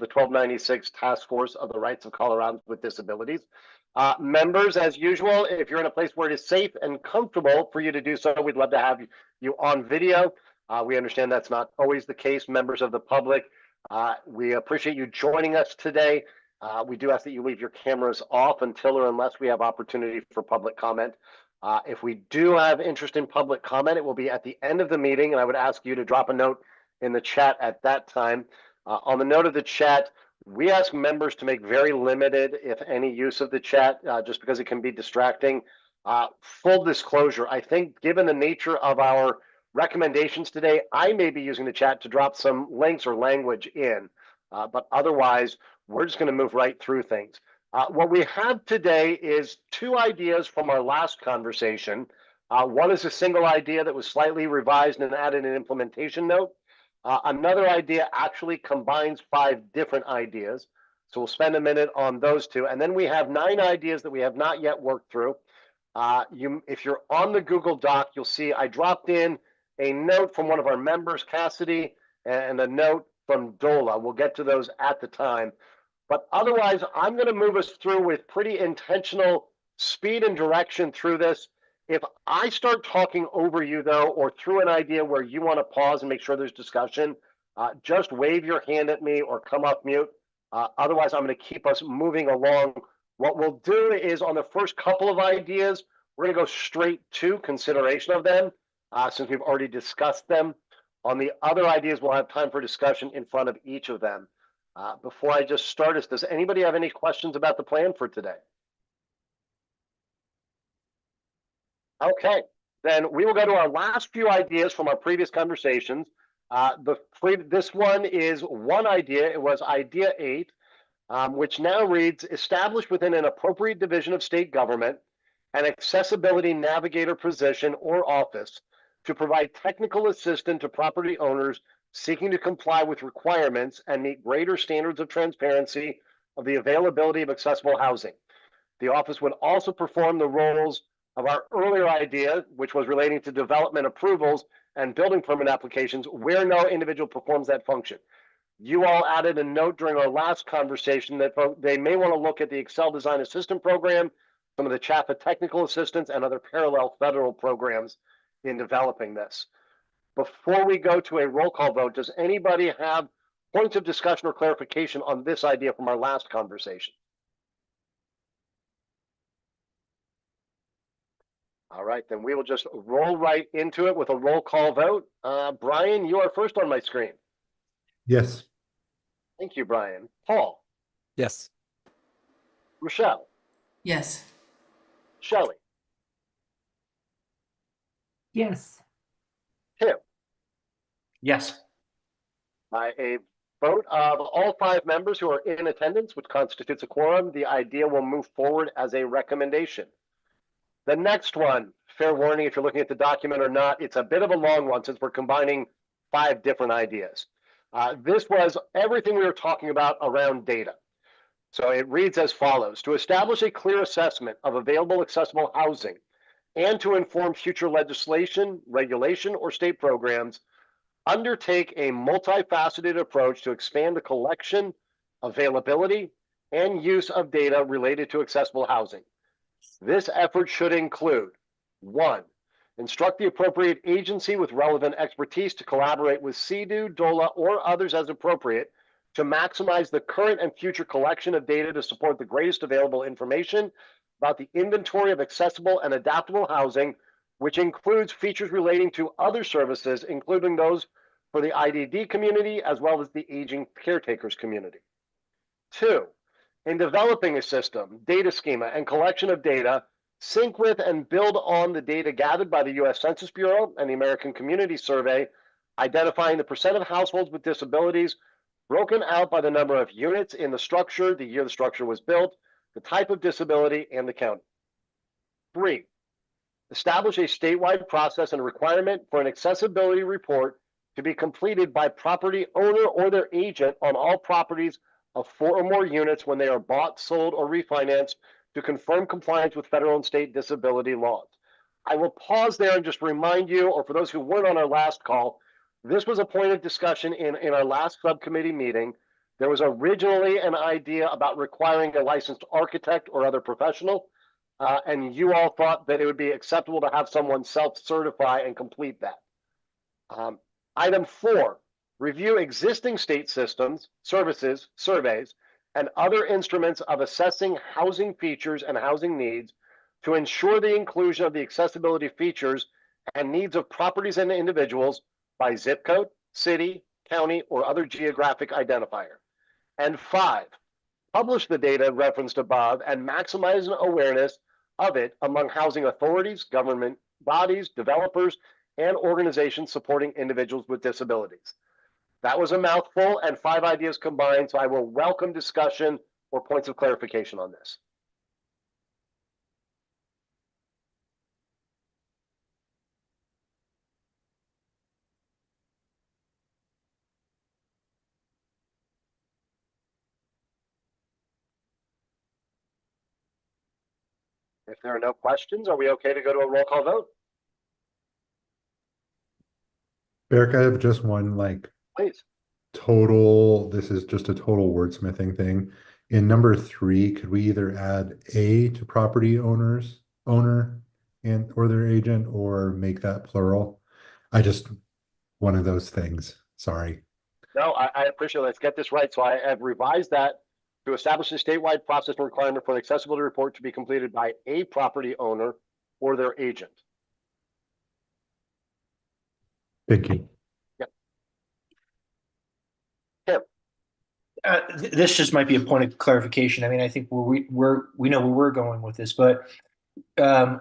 the 1296 Task Force of the Rights of Coloradans with Disabilities. Members, as usual, if you're in a place where it is safe and comfortable for you to do so, we'd love to have you on video. We understand that's not always the case. Members of the public, we appreciate you joining us today. We do ask that you leave your cameras off until or unless we have opportunity for public comment. If we do have interest in public comment, it will be at the end of the meeting, and I would ask you to drop a note in the chat at that time. On the note of the chat, we ask members to make very limited, if any, use of the chat, just because it can be distracting. Full disclosure, I think given the nature of our recommendations today, I may be using the chat to drop some links or language in, but otherwise, we're just going to move right through things. What we have today is two ideas from our last conversation. One is a single idea that was slightly revised and added an implementation note. Another idea actually combines 5 different ideas. So we'll spend a minute on those two. And then we have 9 ideas that we have not yet worked through. If you're on the Google Doc, you'll see I dropped in a note from one of our members, Cassidy, and a note from Dola. We'll get to those at the time. But otherwise, I'm going to move us through with pretty intentional speed and direction through this. If I start talking over you, though, or through an idea where you want to pause and make sure there's discussion, just wave your hand at me or come off mute. Otherwise, I'm going to keep us moving along. What we'll do is on the first couple of ideas, we're going to go straight to consideration of them since we've already discussed them. On the other ideas, we'll have time for discussion in front of each of them. Before I just start us, does anybody have any questions about the plan for today? Okay, then we will go to our last few ideas from our previous conversations. This one is one idea. It was idea 8, which now reads, established within an appropriate division of state government, an accessibility navigator position or office to provide technical assistance to property owners seeking to comply with requirements and meet greater standards of transparency of the availability of accessible housing. The office would also perform the roles of our earlier idea, which was relating to development approvals and building permit applications where no individual performs that function. You all added a note during our last conversation that they may want to look at the Excel Design Assistant Program, some of the CHAFA technical assistance, and other parallel federal programs in developing this. Before we go to a roll call vote, does anybody have points of discussion or clarification on this idea from our last conversation? All right, then we will just roll right into it with a roll call vote. Brian, you are first on my screen. Yes. Thank you, Brian. Paul? Yes. Rochelle? Yes. Shelley? Yes. Tim? Yes. By a vote of all 5 members who are in attendance, which constitutes a quorum, the idea will move forward as a recommendation. The next one, fair warning if you're looking at the document or not, it's a bit of a long one since we're combining 5 different ideas. This was everything we were talking about around data. So it reads as follows: to establish a clear assessment of available accessible housing and to inform future legislation, regulation, or state programs, undertake a multifaceted approach to expand the collection, availability, and use of data related to accessible housing. This effort should include 1, instruct the appropriate agency with relevant expertise to collaborate with CDU, DOLA, or others as appropriate to maximize the current and future collection of data to support the greatest available information about the inventory of accessible and adaptable housing, which includes features relating to other services, including those for the IDD community as well as the aging caretakers community. 2, in developing a system, data schema, and collection of data, sync with and build on the data gathered by the U.S. Census Bureau and the American Community Survey, identifying the percent of households with disabilities broken out by the number of units in the structure, the year the structure was built, the type of disability, and the county. 3, establish a statewide process and requirement for an accessibility report to be completed by property owner or their agent on all properties of 4 or more units when they are bought, sold, or refinanced to confirm compliance with federal and state disability laws. I will pause there and just remind you, or for those who weren't on our last call, this was a point of discussion in our last subcommittee meeting. There was originally an idea about requiring a licensed architect or other professional, and you all thought that it would be acceptable to have someone self-certify and complete that. Item 4, review existing state systems, services, surveys, and other instruments of assessing housing features and housing needs to ensure the inclusion of the accessibility features and needs of properties and individuals by zip code, city, county, or other geographic identifier. And 5, publish the data referenced above and maximize awareness of it among housing authorities, government bodies, developers, and organizations supporting individuals with disabilities. That was a mouthful and 5 ideas combined, so I will welcome discussion or points of clarification on this. If there are no questions, are we okay to go to a roll call vote? Eric, I have just one Please. total, this is just a total wordsmithing thing. In number 3, could we either add a to property owner and or their agent, or make that plural? One of those things. Sorry. No, I appreciate it. Let's get this right. So I have revised that to establish a statewide process and requirement for an accessibility report to be completed by a property owner or their agent. Thank you. This just might be a point of clarification. I mean, I think we know where we're going with this, but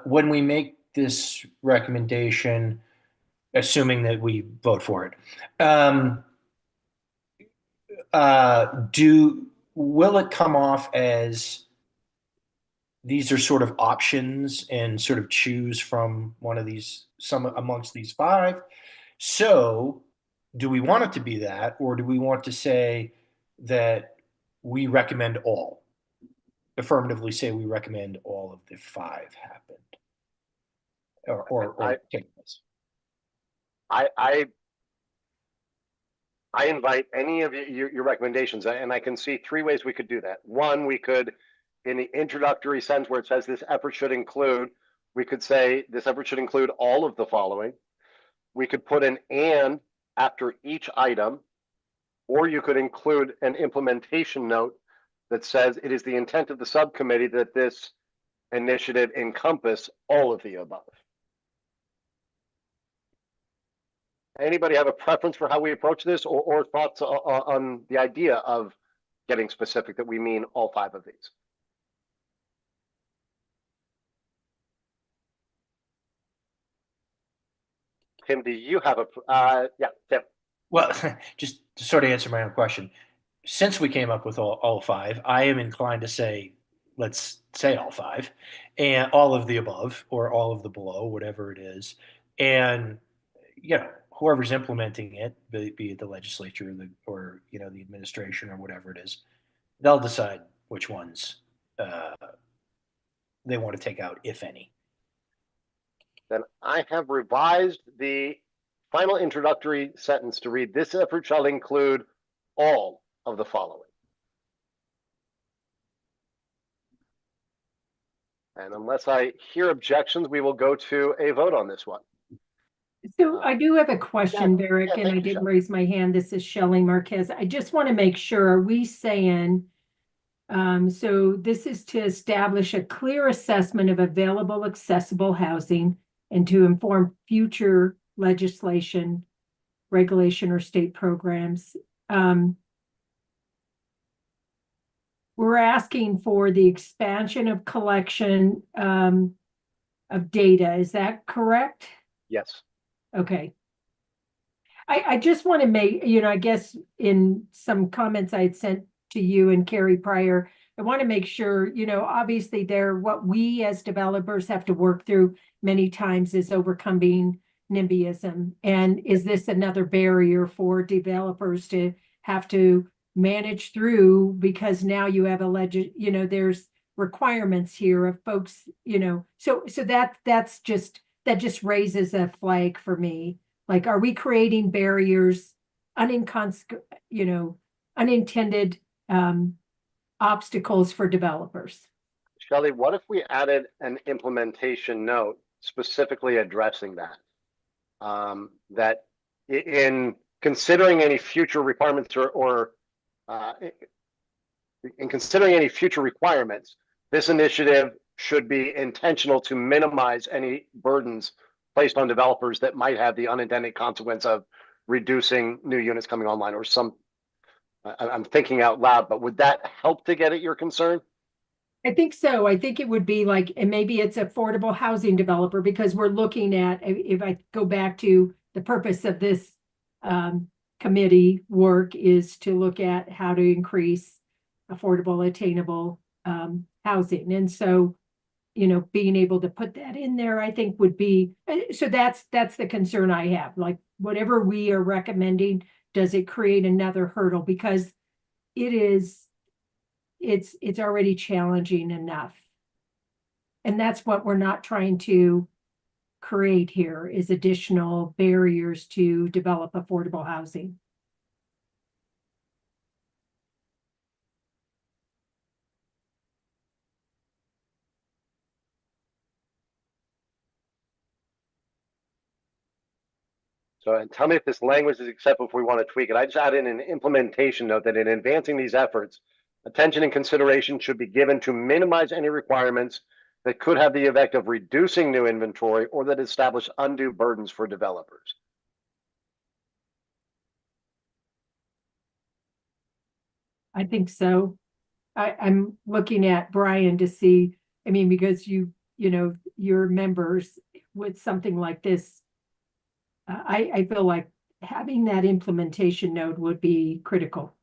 when we make this recommendation, assuming that we vote for it, will it come off as these are sort of options and sort of choose from one of these, some amongst these 5? So do we want it to be that, or do we want to say that we recommend all, affirmatively say we recommend all of the 5 happened or take this? I invite any of your recommendations, and I can see 3 ways we could do that. One, we could, in the introductory sentence where it says this effort should include, we could say this effort should include all of the following. We could put an and after each item, or you could include an implementation note that says it is the intent of the subcommittee that this initiative encompass all of the above. Anybody have a preference for how we approach this, or thoughts on the idea of getting specific that we mean all 5 of these? Tim, do you have a, yeah, Tim. Well, just to sort of answer my own question, since we came up with all 5, I am inclined to say, let's say all 5, and all of the above or all of the below, whatever it is. And, whoever's implementing it, be it the legislature or the administration or whatever it is, they'll decide which ones they want to take out, if any. Then I have revised the final introductory sentence to read, this effort shall include all of the following. And unless I hear objections, we will go to a vote on this one. So I do have a question, Derek, and I didn't raise my hand. This is Shelley Marquez. I just want to make sure, are we saying, so this is to establish a clear assessment of available accessible housing and to inform future legislation, regulation, or state programs. We're asking for the expansion of collection of data. Is that correct? Yes. Okay. I just want to make, I guess in some comments I had sent to you and Carrie prior, I want to make sure, obviously what we as developers have to work through many times is overcoming NIMBYism. And is this another barrier for developers to have to manage through, because now you have there's requirements here of folks, so that just raises a flag for me. Like, are we creating barriers, unintended obstacles for developers. Shelley, what if we added an implementation note specifically addressing that? That in considering any future requirements or in considering any future requirements, this initiative should be intentional to minimize any burdens placed on developers that might have the unintended consequence of reducing new units coming online or some, I'm thinking out loud, but would that help to get at your concern? I think so. I think it would be like, and maybe it's affordable housing developer, because we're looking at, if I go back to the purpose of this committee work is to look at how to increase affordable, attainable housing. And so, you know, being able to put that in there, I think would be, so that's the concern I have. Like, whatever we are recommending, does it create another hurdle? Because it's already challenging enough. And that's what we're not trying to create here, is additional barriers to develop affordable housing. So, and tell me if this language is acceptable if we want to tweak it. I just added an implementation note that in advancing these efforts, attention and consideration should be given to minimize any requirements that could have the effect of reducing new inventory or that establish undue burdens for developers. I think so. I'm looking at Brian to see, I mean, because you know, your members with something like this, I feel like having that implementation note would be critical.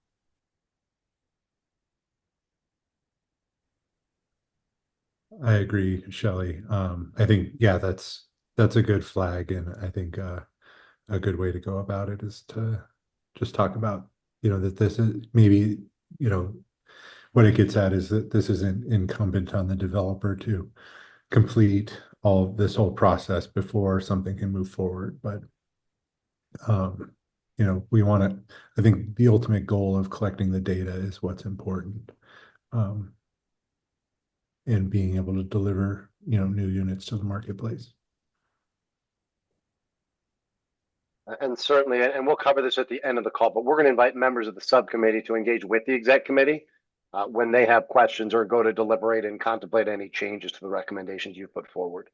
I agree, Shelley. I think, yeah, that's a good flag, and I think a good way to go about it is to just talk about, you know, that this is maybe, you know, what it gets at is that this isn't incumbent on the developer to complete all this whole process before something can move forward. But you know, we want to, I think the ultimate goal of collecting the data is what's important. And being able to deliver, you know, new units to the marketplace. And certainly, and we'll cover this at the end of the call, but we're going to invite members of the subcommittee to engage with the exec committee when they have questions or go to deliberate and contemplate any changes to the recommendations you put forward.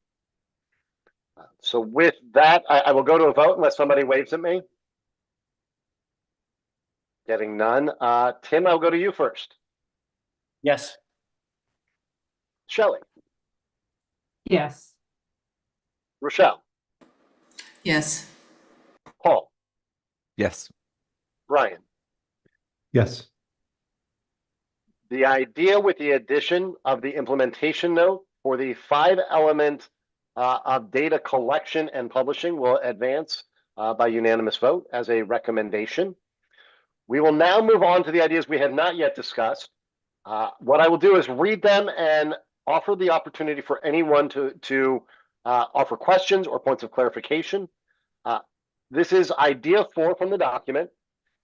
So with that, I will go to a vote unless somebody waves at me. Getting none. Tim, I'll go to you first. Yes. Shelley. Yes. Rochelle. Yes. Paul. Yes. Brian. Yes. The idea with the addition of the implementation note for the 5-element of data collection and publishing will advance by unanimous vote as a recommendation. We will now move on to the ideas we have not yet discussed. What I will do is read them and offer the opportunity for anyone to offer questions or points of clarification. This is idea 4 from the document,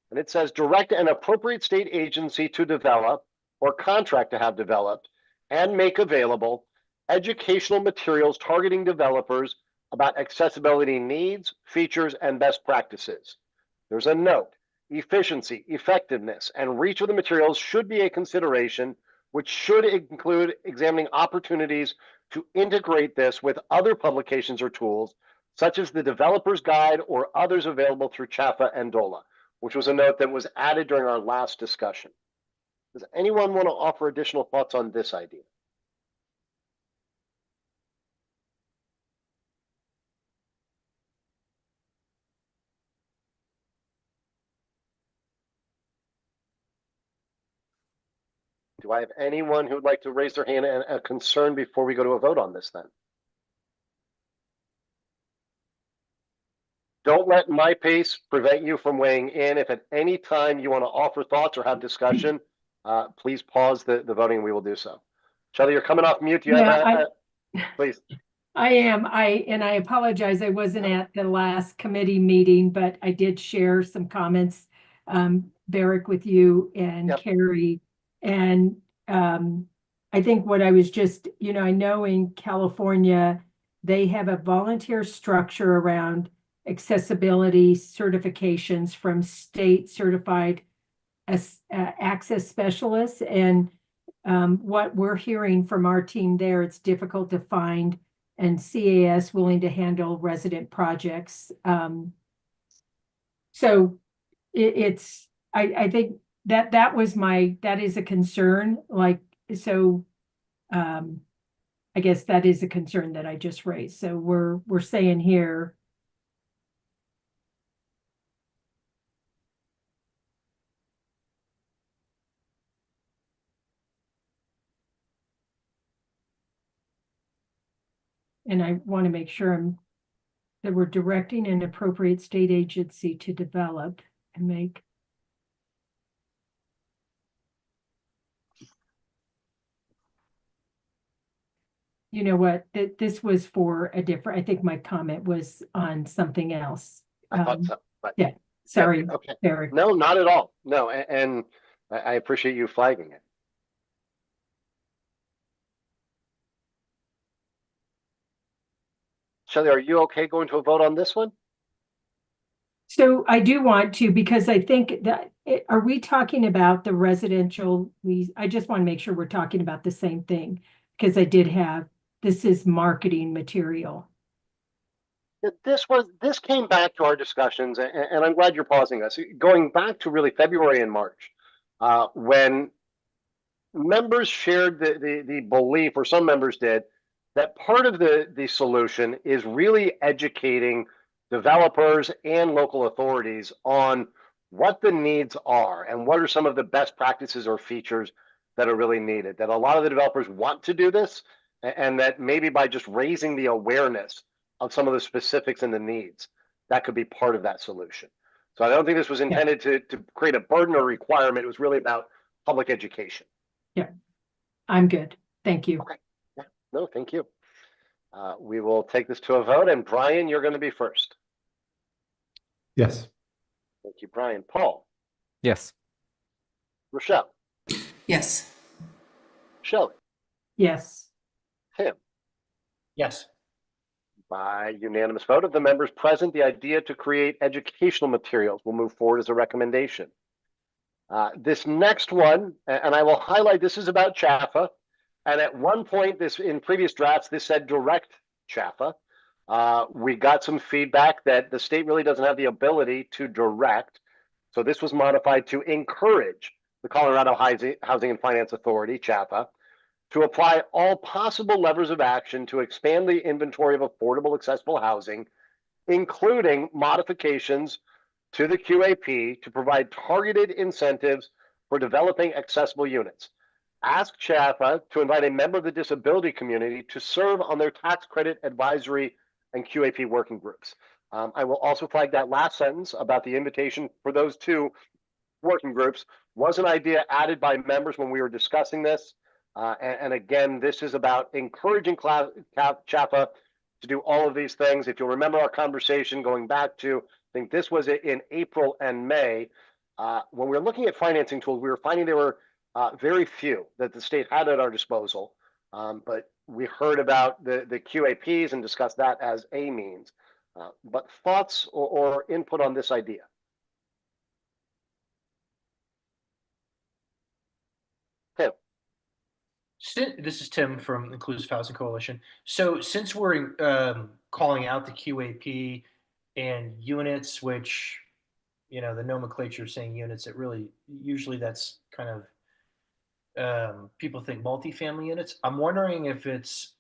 and it says direct an appropriate state agency to develop or contract to have developed and make available educational materials targeting developers about accessibility needs, features, and best practices. There's a note. Efficiency, effectiveness, and reach of the materials should be a consideration, which should include examining opportunities to integrate this with other publications or tools, such as the Developer's Guide or others available through CHAFA and DOLA, which was a note that was added during our last discussion. Does anyone want to offer additional thoughts on this idea? Do I have anyone who would like to raise their hand and a concern before we go to a vote on this then? Don't let my pace prevent you from weighing in. If at any time you want to offer thoughts or have discussion, please pause the voting and we will do so. Shelley, you're coming off mute. Do you have please? I am. And I apologize. I wasn't at the last committee meeting, but I did share some comments Barrick with you and Yep. Carrie. And I think what I was just, I know in California, they have a volunteer structure around accessibility certifications from state certified as access specialists. And what we're hearing from our team there, it's difficult to find and CAS willing to handle resident projects. So it's, I think that was that is a concern, like, so, I guess that is a concern that I just raised. So we're saying here, and I want to make sure that we're directing an appropriate state agency to develop and make. You know what, this was for a different, I think my comment was on something else. I thought so, but Yeah, sorry, okay. Eric. No, not at all. No, and I appreciate you flagging it. Shelley, are you okay going to a vote on this one? So I do want to, because I think that, are we talking about the residential? I just want to make sure we're talking about the same thing, because this is marketing material. This came back to our discussions, and I'm glad you're pausing us. Going back to really February and March, when members shared the belief, or some members did, that part of the solution is really educating developers and local authorities on what the needs are and what are some of the best practices or features that are really needed. That a lot of the developers want to do this, and that maybe by just raising the awareness of some of the specifics and the needs, that could be part of that solution. So I don't think this was intended to create a burden or requirement. It was really about public education. Yeah, I'm good. Thank you. Okay. Yeah. No, thank you. We will take this to a vote, and Brian, you're going to be first. Yes. Thank you, Brian. Paul, Yes. Rochelle, Yes. Shelley, Yes. Tim. Yes. By unanimous vote of the members present, the idea to create educational materials will move forward as a recommendation. This next one, and I will highlight, this is about CHFA. And at one point, in previous drafts, this said direct CHFA. We got some feedback that the state really doesn't have the ability to direct. So this was modified to encourage the Colorado Housing and Finance Authority, CHFA, to apply all possible levers of action to expand the inventory of affordable, accessible housing, including modifications to the QAP to provide targeted incentives for developing accessible units. Ask CHFA to invite a member of the disability community to serve on their tax credit advisory and QAP working groups. I will also flag that last sentence about the invitation for those two working groups was an idea added by members when we were discussing this. And again, this is about encouraging CHFA to do all of these things. If you'll remember our conversation going back to, I think this was in April and May, when we were looking at financing tools, we were finding there were very few that the state had at our disposal. But we heard about the QAPs and discussed that as a means. But thoughts or input on this idea? Tim. This is Tim from Inclusive Housing Coalition. So since we're calling out the QAP and units, which, the nomenclature is saying units, it really, usually that's kind of, people think multifamily units. I'm wondering if it's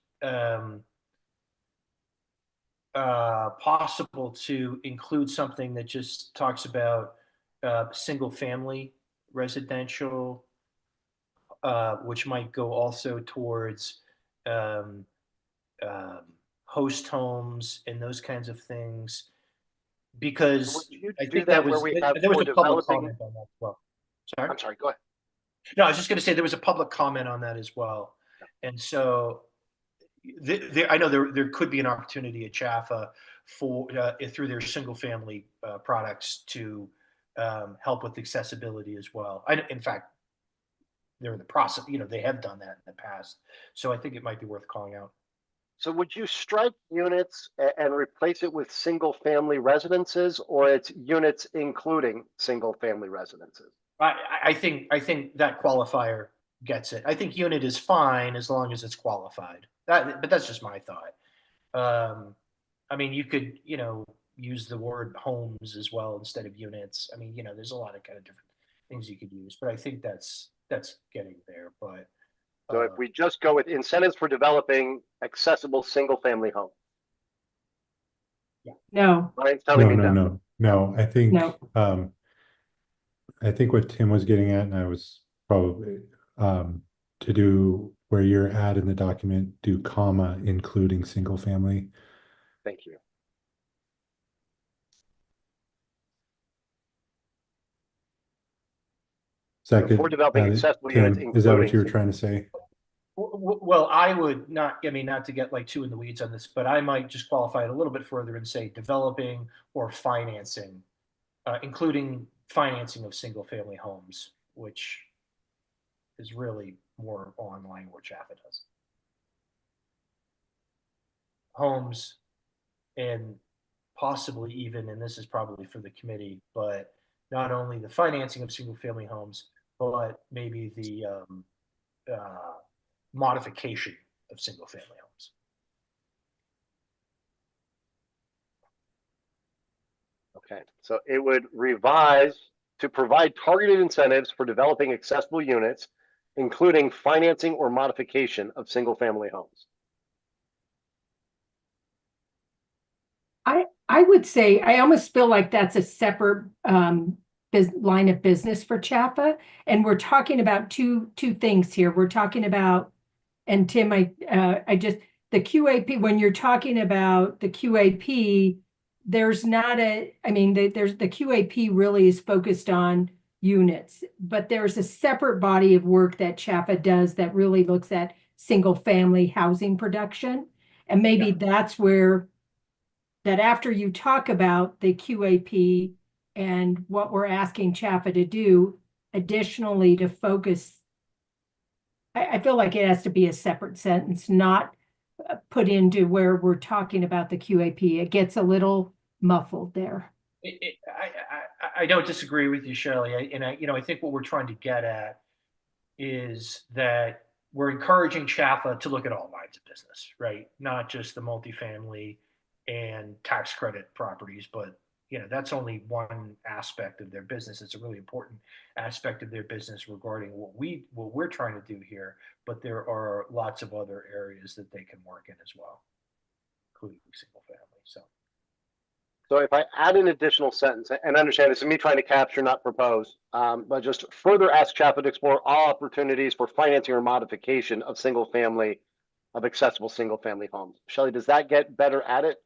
possible to include something that just talks about single family residential, which might go also towards host homes and those kinds of things, because I think there was a public comment on that as well. Sorry? I'm sorry, go ahead. No, I was just going to say there was a public comment on that as well. And so I know there could be an opportunity at CHFA for through their single family products to help with accessibility as well. In fact, they're in the process, they have done that in the past. So I think it might be worth calling out. So would you strike units and replace it with single family residences, or it's units including single family residences? I think that qualifier gets it. I think unit is fine as long as it's qualified. But that's just my thought. I mean, you could, use the word homes as well instead of units. I mean, there's a lot of kind of different things you could use, but I think that's getting there. But So if we just go with incentives for developing accessible single family homes. No, Ryan's telling me No. No. I think what Tim was getting at, and I was probably to do where you're at in the document, do comma, including single family. Thank you. Second, For developing accessible units, Tim, is that what including you were trying to say? well, I would not to get like too in the weeds on this, but I might just qualify it a little bit further and say developing or financing, including financing of single family homes, which is really more on language Jaffa does. Homes, and possibly even, and this is probably for the committee, but not only the financing of single family homes, but maybe the modification of single family homes. Okay, so it would revise to provide targeted incentives for developing accessible units, including financing or modification of single family homes. I would say, I almost feel like that's a separate line of business for Chaffa. And we're talking about two things here. We're talking about, and Tim, I just, the QAP, when you're talking about the QAP, there's not there's the QAP really is focused on units, but there's a separate body of work that Chaffa does that really looks at single family housing production. And maybe that's where, that after you talk about the QAP and what we're asking Chaffa to do, additionally to focus, I feel like it has to be a separate sentence, not put into where we're talking about the QAP. It gets a little muffled there. I don't disagree with you, Shirley. I think what we're trying to get at is that we're encouraging Chaffa to look at all lines of business, right? Not just the multifamily and tax credit properties, but that's only one aspect of their business. It's a really important aspect of their business regarding what we're trying to do here, but there are lots of other areas that they can work in as well, including single family. So if I add an additional sentence, and understand this is me trying to capture, not propose, but just further ask Chaffa to explore all opportunities for financing or modification of accessible single family homes. Shelley, does that get better at it?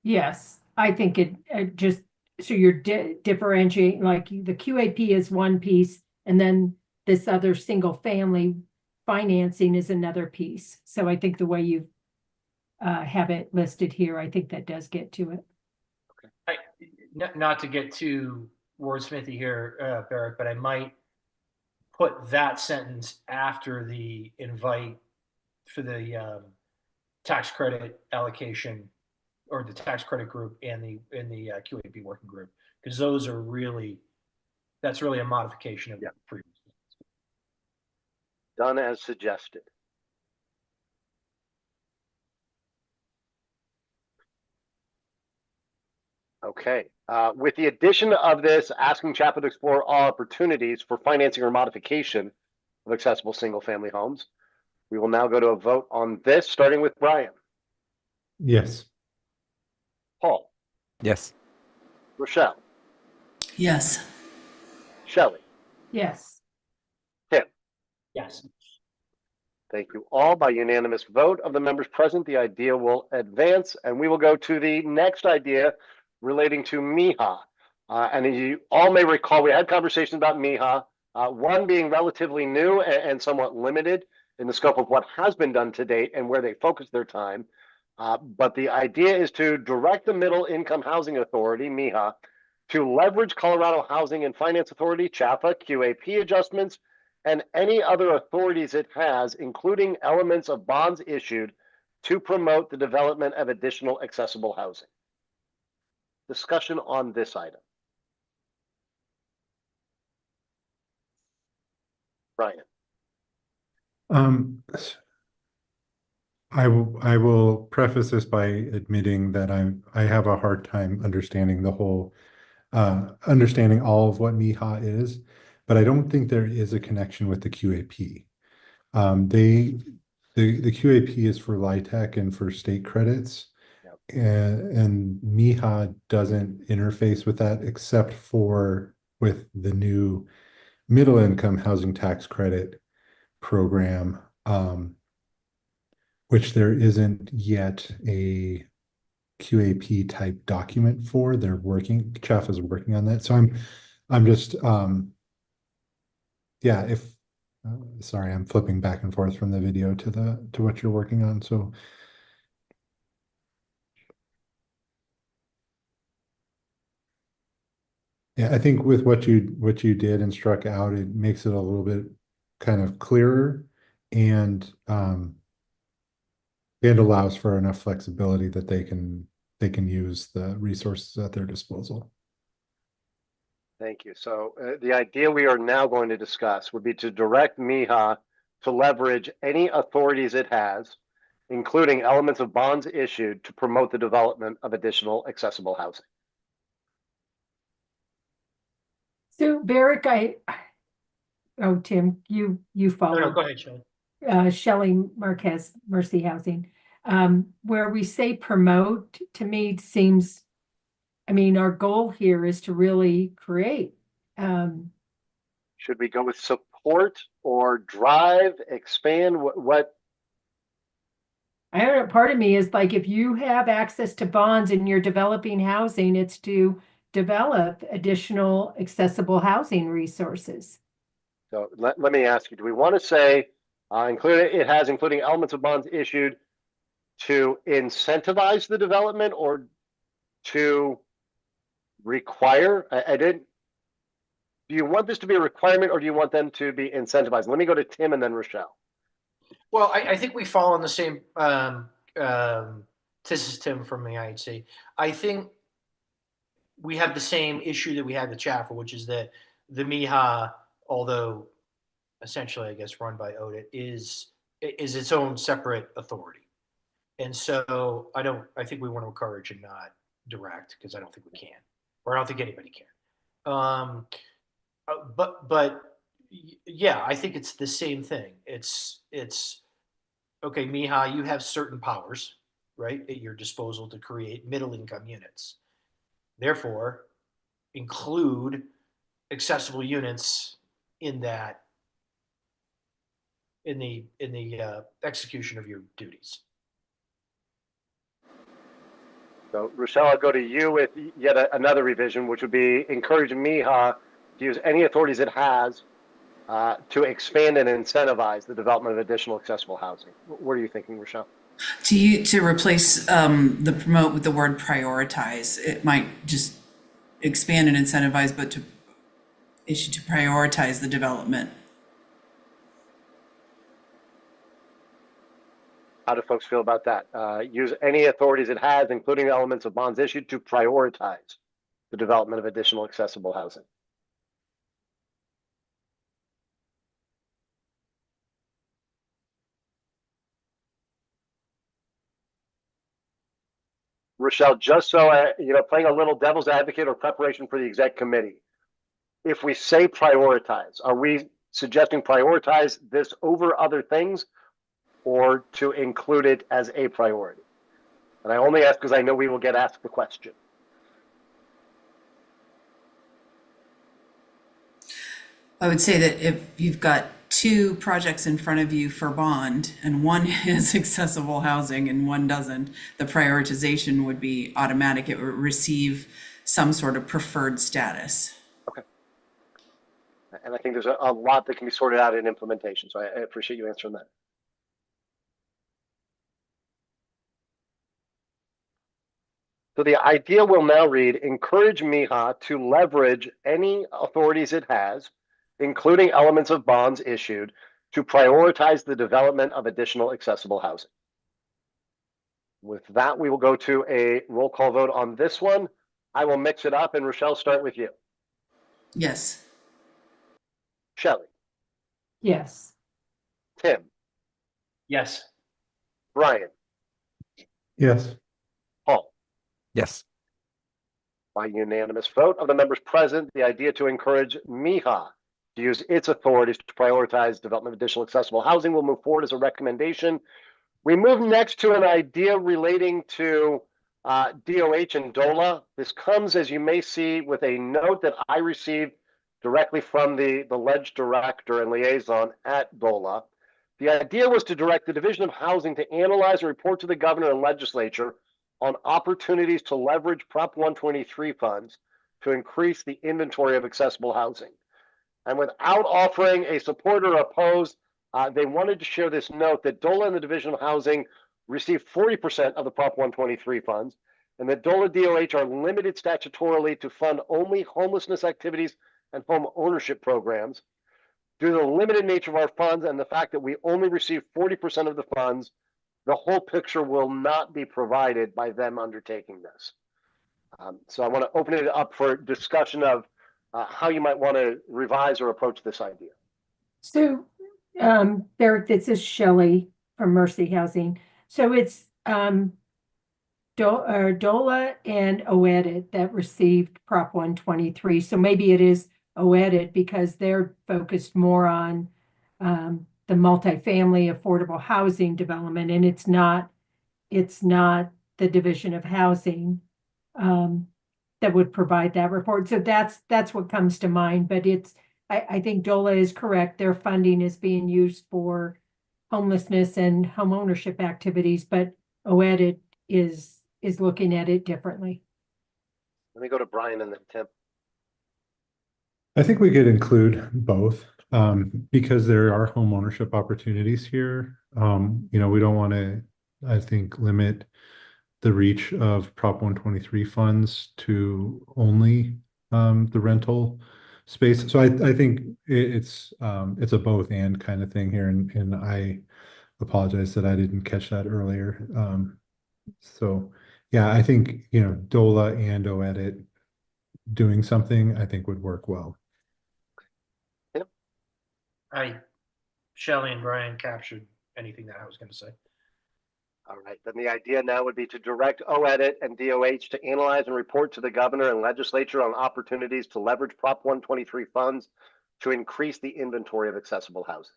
Yes, I think it just, so you're differentiating, like the QAP is one piece, and then this other single family financing is another piece. So I think the way you have it listed here, I think that does get to it. Okay. Not to get too wordsmithy here, Barrett, but I might put that sentence after the invite for the tax credit allocation, or the tax credit group and the QAP working group, because that's really a modification of the previous. Done as suggested. Okay, with the addition of this, asking Chaffa to explore all opportunities for financing or modification of accessible single family homes, we will now go to a vote on this, starting with Brian. Yes. Paul. Yes. Rochelle. Yes. Shelley. Yes. Tim. Yes. Thank you all. By unanimous vote of the members present, the idea will advance, and we will go to the next idea relating to MIHA. And as you all may recall, we had conversations about MIHA, one being relatively new and somewhat limited in the scope of what has been done to date and where they focus their time. But the idea is to direct the Middle Income Housing Authority, MIHA, to leverage Colorado Housing and Finance Authority, CHAFA, QAP adjustments, and any other authorities it has, including elements of bonds issued, to promote the development of additional accessible housing. Discussion on this item. Brian. I will preface this by admitting that I have a hard time understanding the whole understanding all of what MIHA is, but I don't think there is a connection with the QAP. The QAP is for LIHTC and for state credits, Yep. and MIHA doesn't interface with that except for with the new middle income housing tax credit program, which there isn't yet a QAP type document for. They're working, CHAF is working on that. So I'm just yeah, if sorry, I'm flipping back and forth from the video to what you're working on. So yeah, I think with what you did and struck out, it makes it a little bit kind of clearer, and it allows for enough flexibility that they can use the resources at their disposal. Thank you. So the idea we are now going to discuss would be to direct MIHA to leverage any authorities it has, including elements of bonds issued, to promote the development of additional accessible housing. So Barrick, oh, Tim, you No, follow. go ahead, Sean. Shelley Marquez, Mercy Housing. Where we say promote, to me it seems, I mean, our goal here is to really create. Should we go with support or drive, expand? What? I don't know, part of me is like, if you have access to bonds and you're developing housing, it's to develop additional accessible housing resources. So let me ask you, do we want to say including elements of bonds issued to incentivize the development, or to require? I didn't. Do you want this to be a requirement, or do you want them to be incentivized? Let me go to Tim and then Rochelle. Well, I think we fall on the same. This is Tim from the IHC. I think we have the same issue that we had with Chaffer, which is that the MIHA, although essentially, I guess, run by ODIT, is its own separate authority. And so I think we want to encourage and not direct, because I don't think we can, or I don't think anybody can. But yeah, I think it's the same thing. It's okay, MIHA, you have certain powers, right, at your disposal to create middle income units. Therefore, include accessible units in that, in the execution of your duties. So Rochelle, I'll go to you with yet another revision, which would be encouraging MIHA to use any authorities it has to expand and incentivize the development of additional accessible housing. What are you thinking, Rochelle? To replace the promote with the word prioritize, it might just expand and incentivize, but to prioritize the development. How do folks feel about that? Use any authorities it has, including elements of bonds issued, to prioritize the development of additional accessible housing. Rochelle, just so playing a little devil's advocate or preparation for the exec committee, if we say prioritize, are we suggesting prioritize this over other things, or to include it as a priority? And I only ask because I know we will get asked the question. I would say that if you've got two projects in front of you for bond, and one is accessible housing and one doesn't, the prioritization would be automatic. It would receive some sort of preferred status. Okay. And I think there's a lot that can be sorted out in implementation. So I appreciate you answering that. So the idea will now read, encourage MIHA to leverage any authorities it has, including elements of bonds issued, to prioritize the development of additional accessible housing. With that, we will go to a roll call vote on this one. I will mix it up, and Rochelle, start with you. Yes. Shelley, Yes. Tim, Yes. Brian, Yes. Paul. Yes. By unanimous vote of the members present, the idea to encourage MIHA to use its authorities to prioritize development of additional accessible housing will move forward as a recommendation. We move next to an idea relating to DOH and DOLA. This comes, as you may see, with a note that I received directly from the ledge director and liaison at DOLA. The idea was to direct the Division of Housing to analyze and report to the governor and legislature on opportunities to leverage Prop 123 funds to increase the inventory of accessible housing. And without offering a support or oppose, they wanted to share this note that DOLA and the Division of Housing receive 40% of the Prop 123 funds, and that DOLA DOH are limited statutorily to fund only homelessness activities and home ownership programs. Due to the limited nature of our funds and the fact that we only receive 40% of the funds, the whole picture will not be provided by them undertaking this. So I want to open it up for discussion of how you might want to revise or approach this idea. So, Derek, this is Shelley from Mercy Housing. So it's DOLA and OEDIT that received Prop 123. So maybe it is OEDIT because they're focused more on the multifamily affordable housing development, and it's not the Division of Housing that would provide that report. So that's what comes to mind. But I think DOLA is correct. Their funding is being used for homelessness and home ownership activities, but OEDIT is looking at it differently. Let me go to Brian and then Tim. I think we could include both because there are home ownership opportunities here. We don't want to, I think, limit the reach of Prop 123 funds to only the rental space. So I think it's a both and kind of thing here, and I apologize that I didn't catch that earlier. So yeah, I think DOLA and OEDIT doing something I think would work well. Shelley and Brian captured anything that I was going to say. All right, then the idea now would be to direct OEDIT and DOH to analyze and report to the governor and legislature on opportunities to leverage Prop 123 funds to increase the inventory of accessible housing.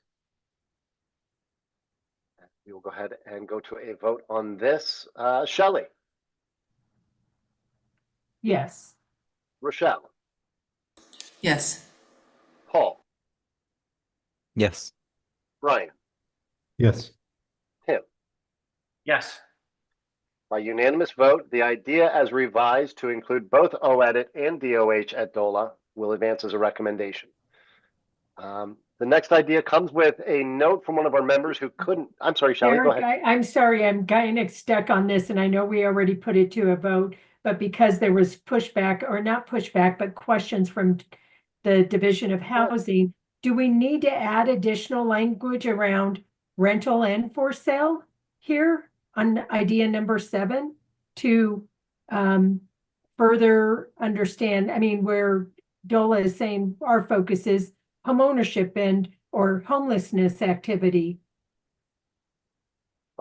We will go ahead and go to a vote on this. Shelley. Yes. Rochelle. Yes. Paul. Yes. Brian. Yes. Tim. Yes. By unanimous vote, the idea as revised to include both OEDIT and DOH at DOLA will advance as a recommendation. The next idea comes with a note from one of our members who couldn't. I'm sorry, Shelley, go Eric, ahead. I'm sorry, I'm kind of stuck on this, and I know we already put it to a vote, but because there was pushback, or not pushback, but questions from the Division of Housing, do we need to add additional language around rental and for sale here on idea number 7 to further understand? I mean, where DOLA is saying our focus is home ownership and or homelessness activity.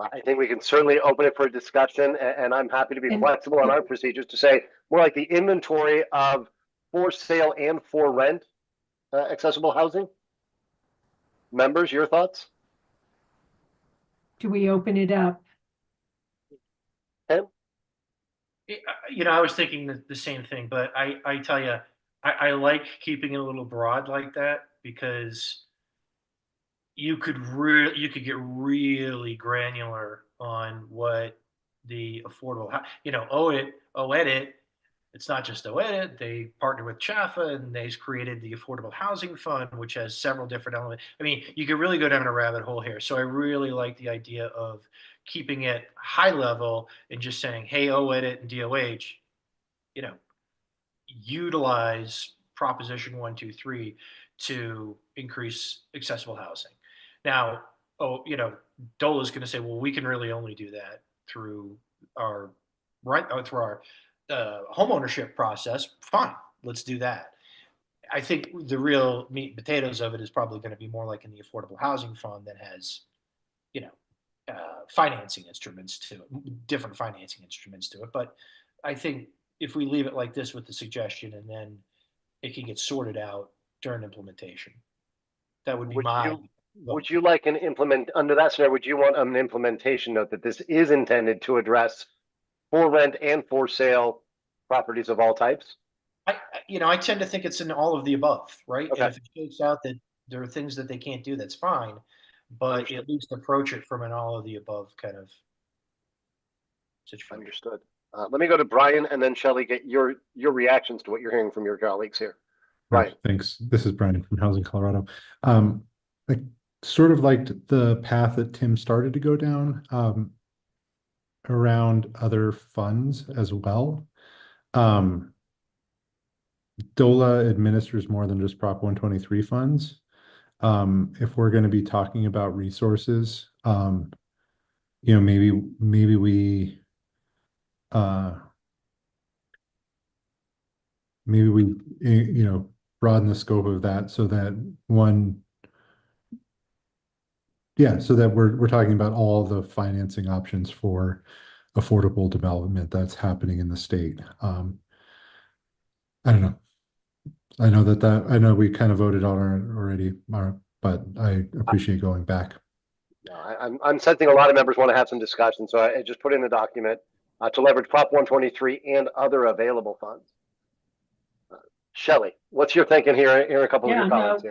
I think we can certainly open it for a discussion, and I'm happy to be flexible on our procedures to say more like the inventory of for sale and for rent accessible housing. Members, your thoughts? Do we open it up? Tim? I was thinking the same thing, but I tell you, I like keeping it a little broad like that because you could get really granular on what the affordable, OEDIT, it's not just OEDIT, they partner with CHAFA and they've created the Affordable Housing Fund, which has several different elements. I mean, you could really go down a rabbit hole here. So I really like the idea of keeping it high level and just saying, hey, OEDIT and DOH, you know, utilize Proposition 123 to increase accessible housing. Now, DOLA's going to say, well, we can really only do that through our through our home ownership process. Fine, let's do that. I think the real meat and potatoes of it is probably going to be more like in the Affordable Housing Fund that has, financing instruments to it, different financing instruments to it. But I think if we leave it like this with the suggestion and then it can get sorted out during implementation, that would be Would you like under that scenario, would you want an implementation note that this is intended to address for rent and for sale properties of all types? I tend to think it's in all of the above, right? Okay. And if it shakes out that there are things that they can't do, that's fine. But at least approach it from an all of the above kind of situation. Understood. Let me go to Brian and then Shelley, get your reactions to what you're hearing from your colleagues here. Brian. Thanks. This is Brian from Housing Colorado. I sort of liked the path that Tim started to go down around other funds as well. DOLA administers more than just Prop 123 funds. If we're going to be talking about resources, maybe we broaden the scope of that so that so that we're talking about all the financing options for affordable development that's happening in the state. I don't know. I know we kind of voted on it already, but I appreciate going back. I'm sensing a lot of members want to have some discussion, so I just put in the document to leverage Prop 123 and other available funds. Shelley, what's your thinking here? Here are a couple of your comments.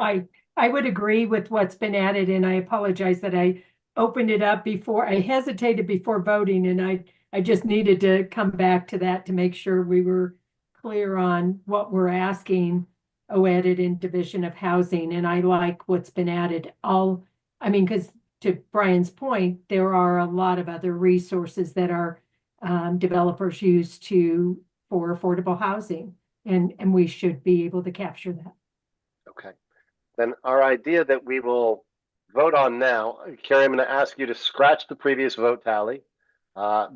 I would agree with what's been added, and I apologize that I opened it up before. I hesitated before voting, and I just needed to come back to that to make sure we were clear on what we're asking OEDIT in Division of Housing, and I like what's been added. Because to Brian's point, there are a lot of other resources that our developers use for affordable housing, and we should be able to capture that. Okay. Then our idea that we will vote on now, Carrie, I'm going to ask you to scratch the previous vote tally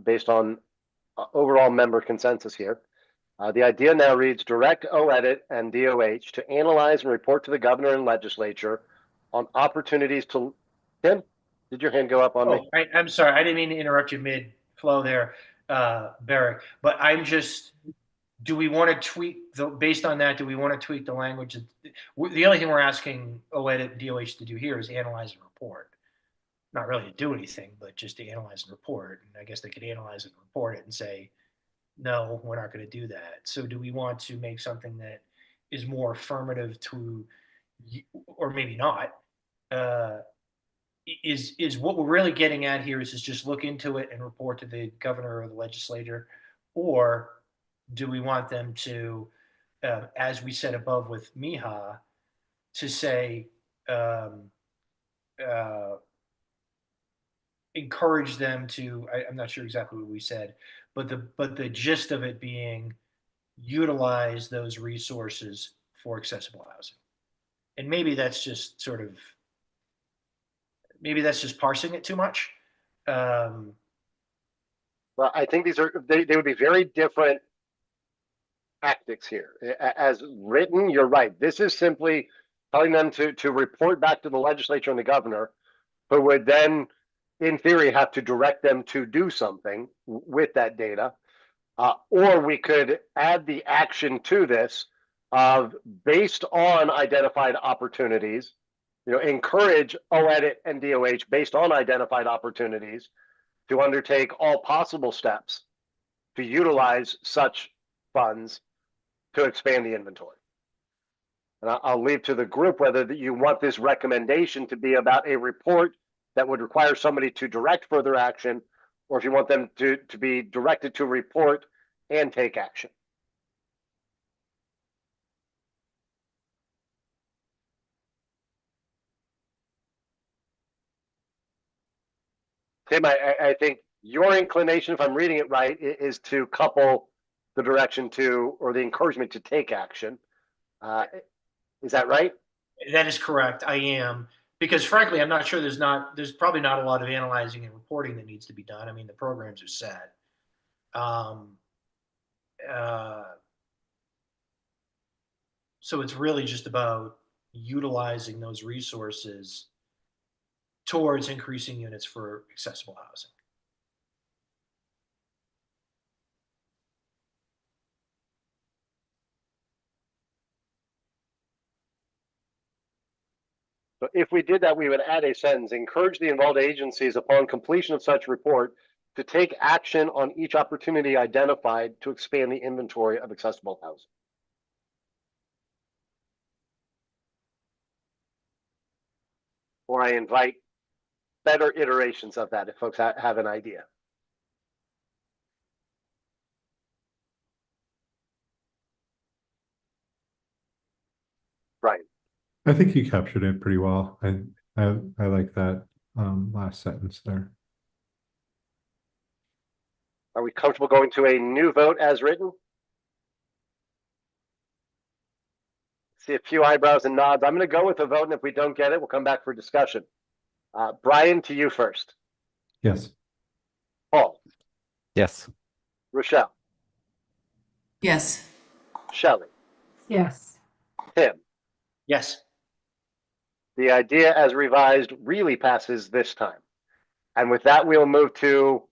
based on overall member consensus here. The idea now reads, direct OEDIT and DOH to analyze and report to the governor and legislature on opportunities to... Tim, did your hand go up on me? I'm sorry. I didn't mean to interrupt you mid-flow there, Barrick. But I'm just... Do we want to tweak based on that? Do we want to tweak the language? The only thing we're asking OEDIT and DOH to do here is analyze and report. Not really to do anything, but just to analyze and report. And I guess they could analyze and report it and say, no, we're not going to do that. So do we want to make something that is more affirmative to, or maybe not, is what we're really getting at here is just look into it and report to the governor or the legislator, or do we want them to, as we said above with MIHA, to say, encourage them to, I'm not sure exactly what we said, but the gist of it being utilize those resources for accessible housing. And maybe that's just parsing it too much. Well, I think they would be very different tactics here. As written, you're right. This is simply telling them to report back to the legislature and the governor, who would then, in theory, have to direct them to do something with that data. Or we could add the action to this of, based on identified opportunities, encourage OEDIT and DOH based on identified opportunities to undertake all possible steps to utilize such funds to expand the inventory. And I'll leave to the group whether you want this recommendation to be about a report that would require somebody to direct further action, or if you want them to be directed to report and take action. Tim, I think your inclination, if I'm reading it right, is to couple the direction to, or the encouragement to take action. Is that right? That is correct. I am, because frankly, I'm not sure there's probably not a lot of analyzing and reporting that needs to be done. I mean, the programs are set. So it's really just about utilizing those resources towards increasing units for accessible housing. So if we did that, we would add a sentence, encourage the involved agencies upon completion of such report to take action on each opportunity identified to expand the inventory of accessible housing. Or I invite better iterations of that if folks have an idea. Right. I think you captured it pretty well. I like that last sentence there. Are we comfortable going to a new vote as written? See a few eyebrows and nods. I'm going to go with a vote, and if we don't get it, we'll come back for discussion. Brian, to you first. Yes. Paul. Yes. Rochelle. Yes. Shelley. Yes. Tim. Yes. The idea as revised really passes this time. And with that, we'll move to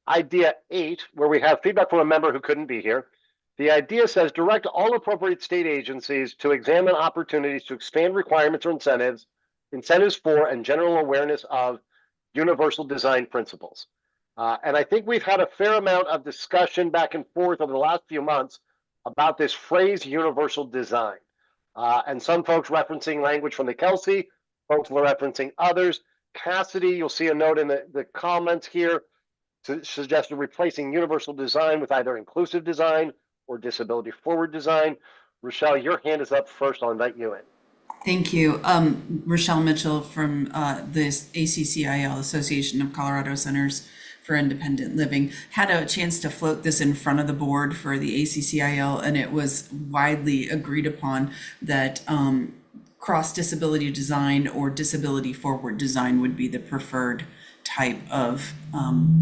idea 8, where we have feedback from a member who couldn't be here. The idea says direct all appropriate state agencies to examine opportunities to expand requirements or incentives for and general awareness of universal design principles. And I think we've had a fair amount of discussion back and forth over the last few months about this phrase universal design. And some folks referencing language from the Kelsey, folks were referencing others. Cassidy, you'll see a note in the comments here, suggested replacing universal design with either inclusive design or disability forward design. Rochelle, your hand is up first. I'll invite you in. Thank you. Rochelle Mitchell from the ACCIL, Association of Colorado Centers for Independent Living, had a chance to float this in front of the board for the ACCIL, and it was widely agreed upon that cross disability design or disability forward design would be the preferred type of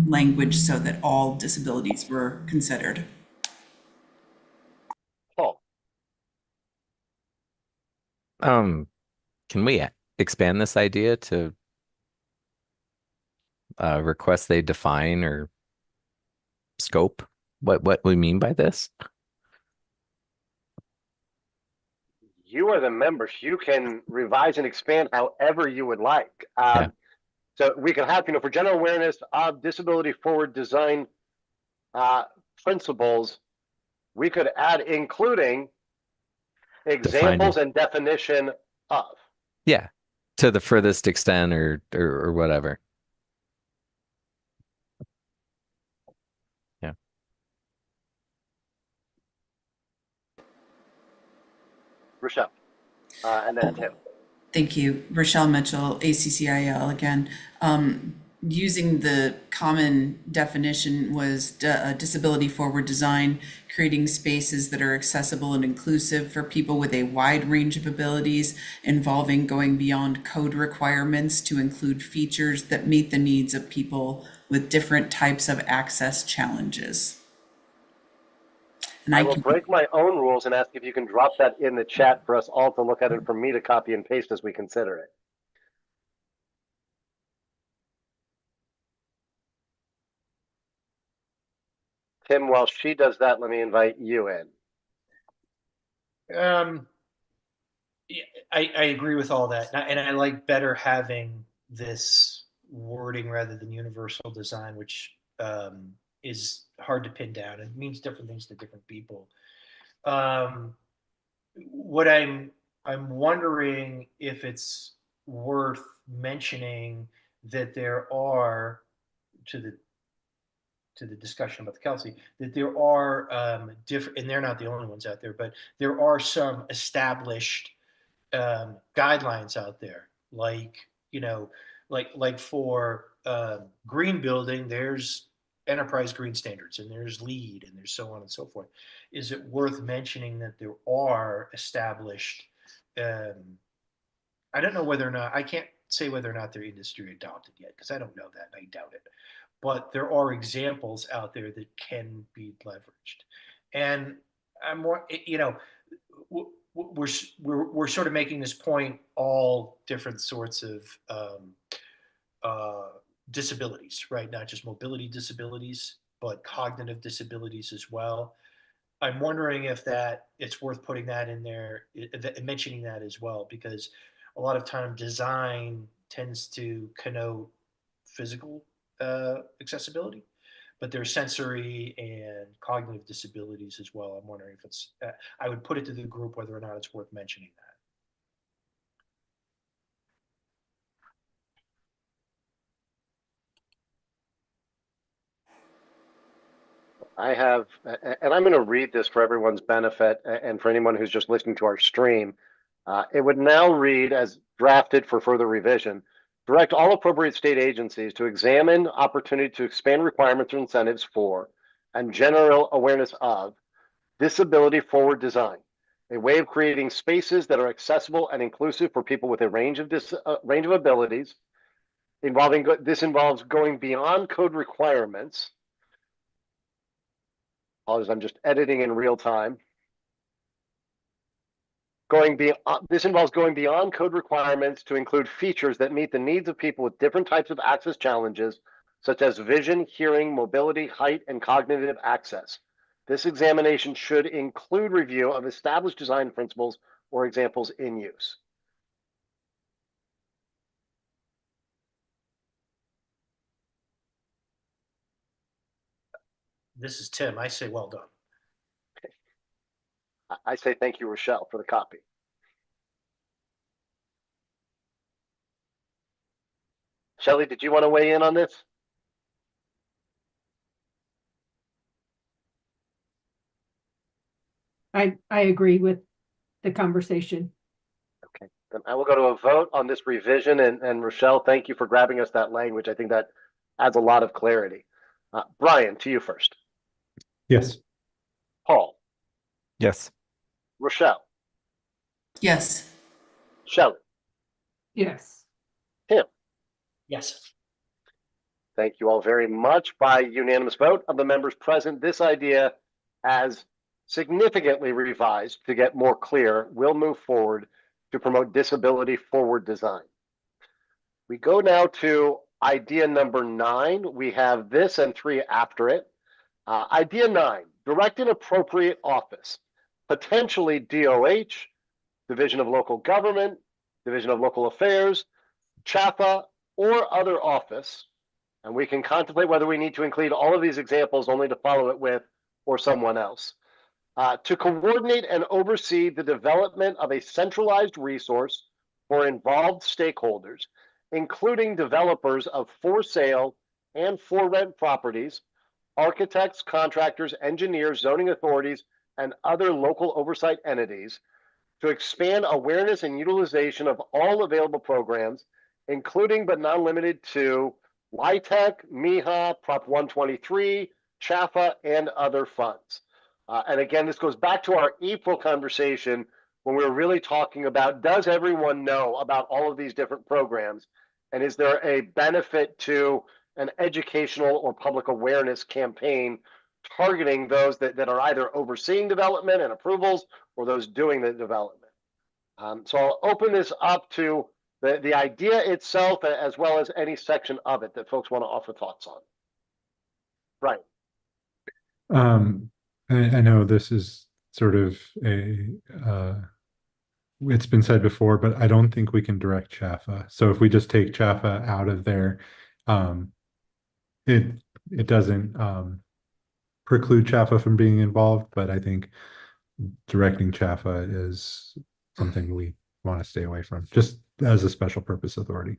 language so that all disabilities were considered. Paul. Can we expand this idea to request they define or scope what we mean by this? You are the members. You can revise and expand however you would like. Yeah. So we can have, for general awareness of disability forward design principles, we could add including examples and definition of. Yeah, to the furthest extent or whatever. Yeah. Rochelle, and then Tim. Thank you. Rochelle Mitchell, ACCIL again. Using the common definition was disability forward design, creating spaces that are accessible and inclusive for people with a wide range of abilities, involving going beyond code requirements to include features that meet the needs of people with different types of access challenges. And I will break my own rules and ask if you can drop that in the chat for us all to look at and for me to copy and paste as we consider it. Tim, while she does that, let me invite you in. Yeah, I agree with all that. And I like better having this wording rather than universal design, which is hard to pin down. It means different things to different people. What I'm wondering if it's worth mentioning that there are, to the discussion about the Kelsey, that there are different, and they're not the only ones out there, but there are some established guidelines out there, like for green building, there's enterprise green standards, and there's LEED, and there's so on and so forth. Is it worth mentioning that there are established, I don't know whether or not, I can't say whether or not they're industry adopted yet, because I don't know that, and I doubt it. But there are examples out there that can be leveraged. And I'm more, we're sort of making this point, all different sorts of disabilities, right? Not just mobility disabilities, but cognitive disabilities as well. I'm wondering if it's worth putting that in there, mentioning that as well, because a lot of time design tends to connote physical accessibility, but there's sensory and cognitive disabilities as well. I'm wondering if it's, I would put it to the group whether or not it's worth mentioning that. I have, and I'm going to read this for everyone's benefit and for anyone who's just listening to our stream. It would now read as drafted for further revision. Direct all appropriate state agencies to examine opportunity to expand requirements or incentives for and general awareness of disability forward design, a way of creating spaces that are accessible and inclusive for people with a range of abilities. This involves going beyond code requirements. Apologies, I'm just editing in real time. This involves going beyond code requirements to include features that meet the needs of people with different types of access challenges, such as vision, hearing, mobility, height, and cognitive access. This examination should include review of established design principles or examples in use. This is Tim. I say well done. I say thank you, Rochelle, for the copy. Shelley, did you want to weigh in on this? I agree with the conversation. Okay, then I will go to a vote on this revision. And Rochelle, thank you for grabbing us that language. I think that adds a lot of clarity. Brian, to you first. Yes. Paul. Yes. Rochelle. Yes. Shelley. Yes. Tim. Yes. Thank you all very much. By unanimous vote of the members present, this idea, as significantly revised to get more clear, will move forward to promote disability forward design. We go now to idea number 9. We have this and 3 after it. Idea 9, direct an appropriate office, potentially DOH, Division of Local Government, Division of Local Affairs, CHAFA, or other office. And we can contemplate whether we need to include all of these examples only to follow it with or someone else. To coordinate and oversee the development of a centralized resource for involved stakeholders, including developers of for sale and for rent properties, architects, contractors, engineers, zoning authorities, and other local oversight entities, to expand awareness and utilization of all available programs, including but not limited to LIHTC, MIHA, Prop 123, CHAFA, and other funds. And again, this goes back to our April conversation when we were really talking about, does everyone know about all of these different programs? And is there a benefit to an educational or public awareness campaign targeting those that are either overseeing development and approvals or those doing the development? So I'll open this up to the idea itself as well as any section of it that folks want to offer thoughts on. Right. I know this is sort of it's been said before, but I don't think we can direct CHAFA. So if we just take CHAFA out of there, it doesn't preclude CHAFA from being involved, but I think directing CHAFA is something we want to stay away from, just as a special purpose authority.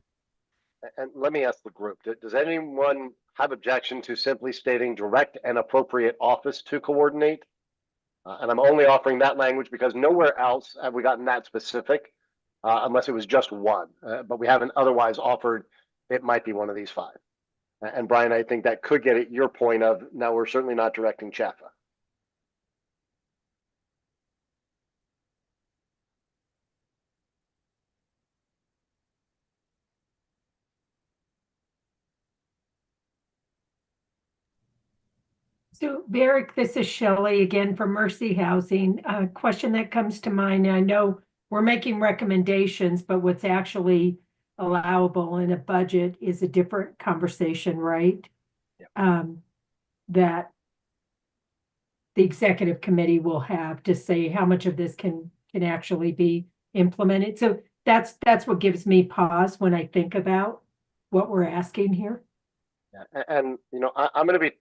And let me ask the group, does anyone have objection to simply stating direct and appropriate office to coordinate? And I'm only offering that language because nowhere else have we gotten that specific, unless it was just one. But we haven't otherwise offered it might be one of these 5. And Brian, I think that could get at your point of, now we're certainly not directing Chafa. So Barrick, this is Shelley again from Mercy Housing. A question that comes to mind, I know we're making recommendations, but what's actually allowable in a budget is a different conversation, right? That the executive committee will have to say how much of this can actually be implemented. So that's what gives me pause when I think about what we're asking here. Yeah. And I'm going to be,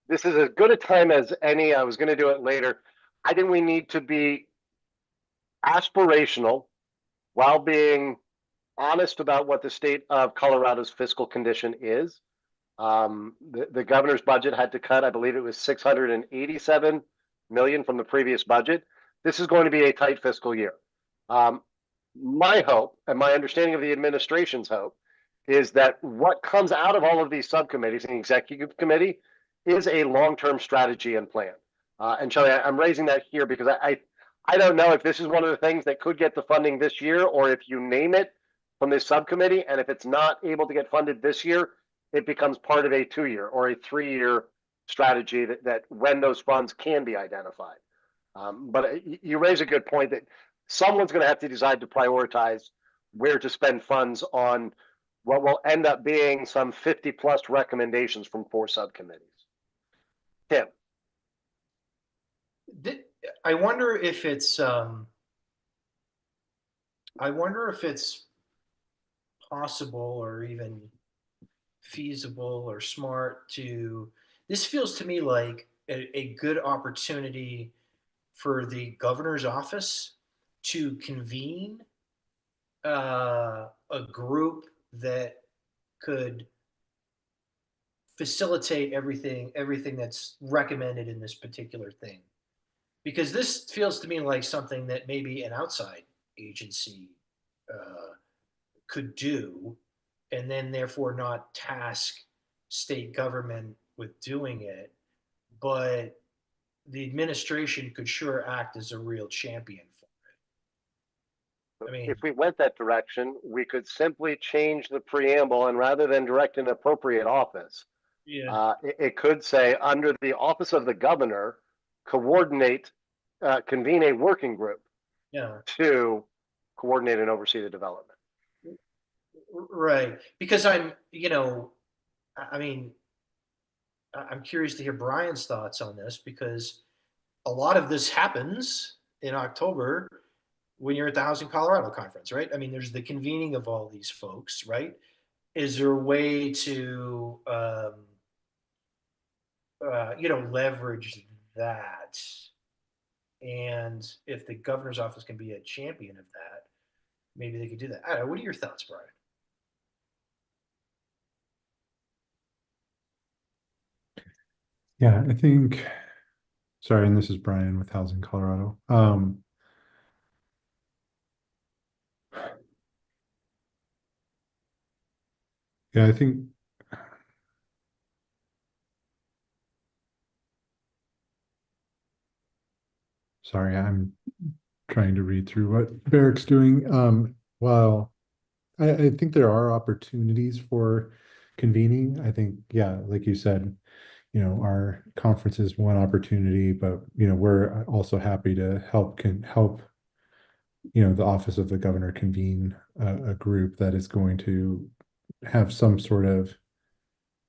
this is as good a time as any. I was going to do it later. I think we need to be aspirational while being honest about what the state of Colorado's fiscal condition is. The governor's budget had to cut, I believe it was 687 million from the previous budget. This is going to be a tight fiscal year. My hope and my understanding of the administration's hope is that what comes out of all of these subcommittees and the executive committee is a long-term strategy and plan. And Shelley, I'm raising that here because I don't know if this is one of the things that could get the funding this year, or if you name it from this subcommittee, and if it's not able to get funded this year, it becomes part of a 2-year or a 3-year strategy that when those funds can be identified. But you raise a good point that someone's going to have to decide to prioritize where to spend funds on what will end up being some 50 plus recommendations from 4 subcommittees. Tim. I wonder if it's possible or even feasible or smart to, this feels to me like a good opportunity for the governor's office to convene a group that could facilitate everything that's recommended in this particular thing. Because this feels to me like something that maybe an outside agency could do, and then therefore not task state government with doing it, but the administration could sure act as a real champion for it. I mean, if we went that direction, we could simply change the preamble, and rather than direct an appropriate office, yeah, it could say, under the office of the governor, coordinate, convene a working group yeah, to coordinate and oversee the development. right. Because I mean, I'm curious to hear Brian's thoughts on this, because a lot of this happens in October when you're at the Housing Colorado conference, right? I mean, there's the convening of all these folks, right? Is there a way to, leverage that? And if the governor's office can be a champion of that, maybe they could do that. I don't know. What are your thoughts, Brian? Yeah, I think, sorry, and this is Brian with Housing Colorado. Yeah, I think, sorry, I'm trying to read through what Barrick's doing. Well, I think there are opportunities for convening. I think, yeah, like you said, our conference is one opportunity, but we're also happy to help the office of the governor convene a group that is going to have some sort of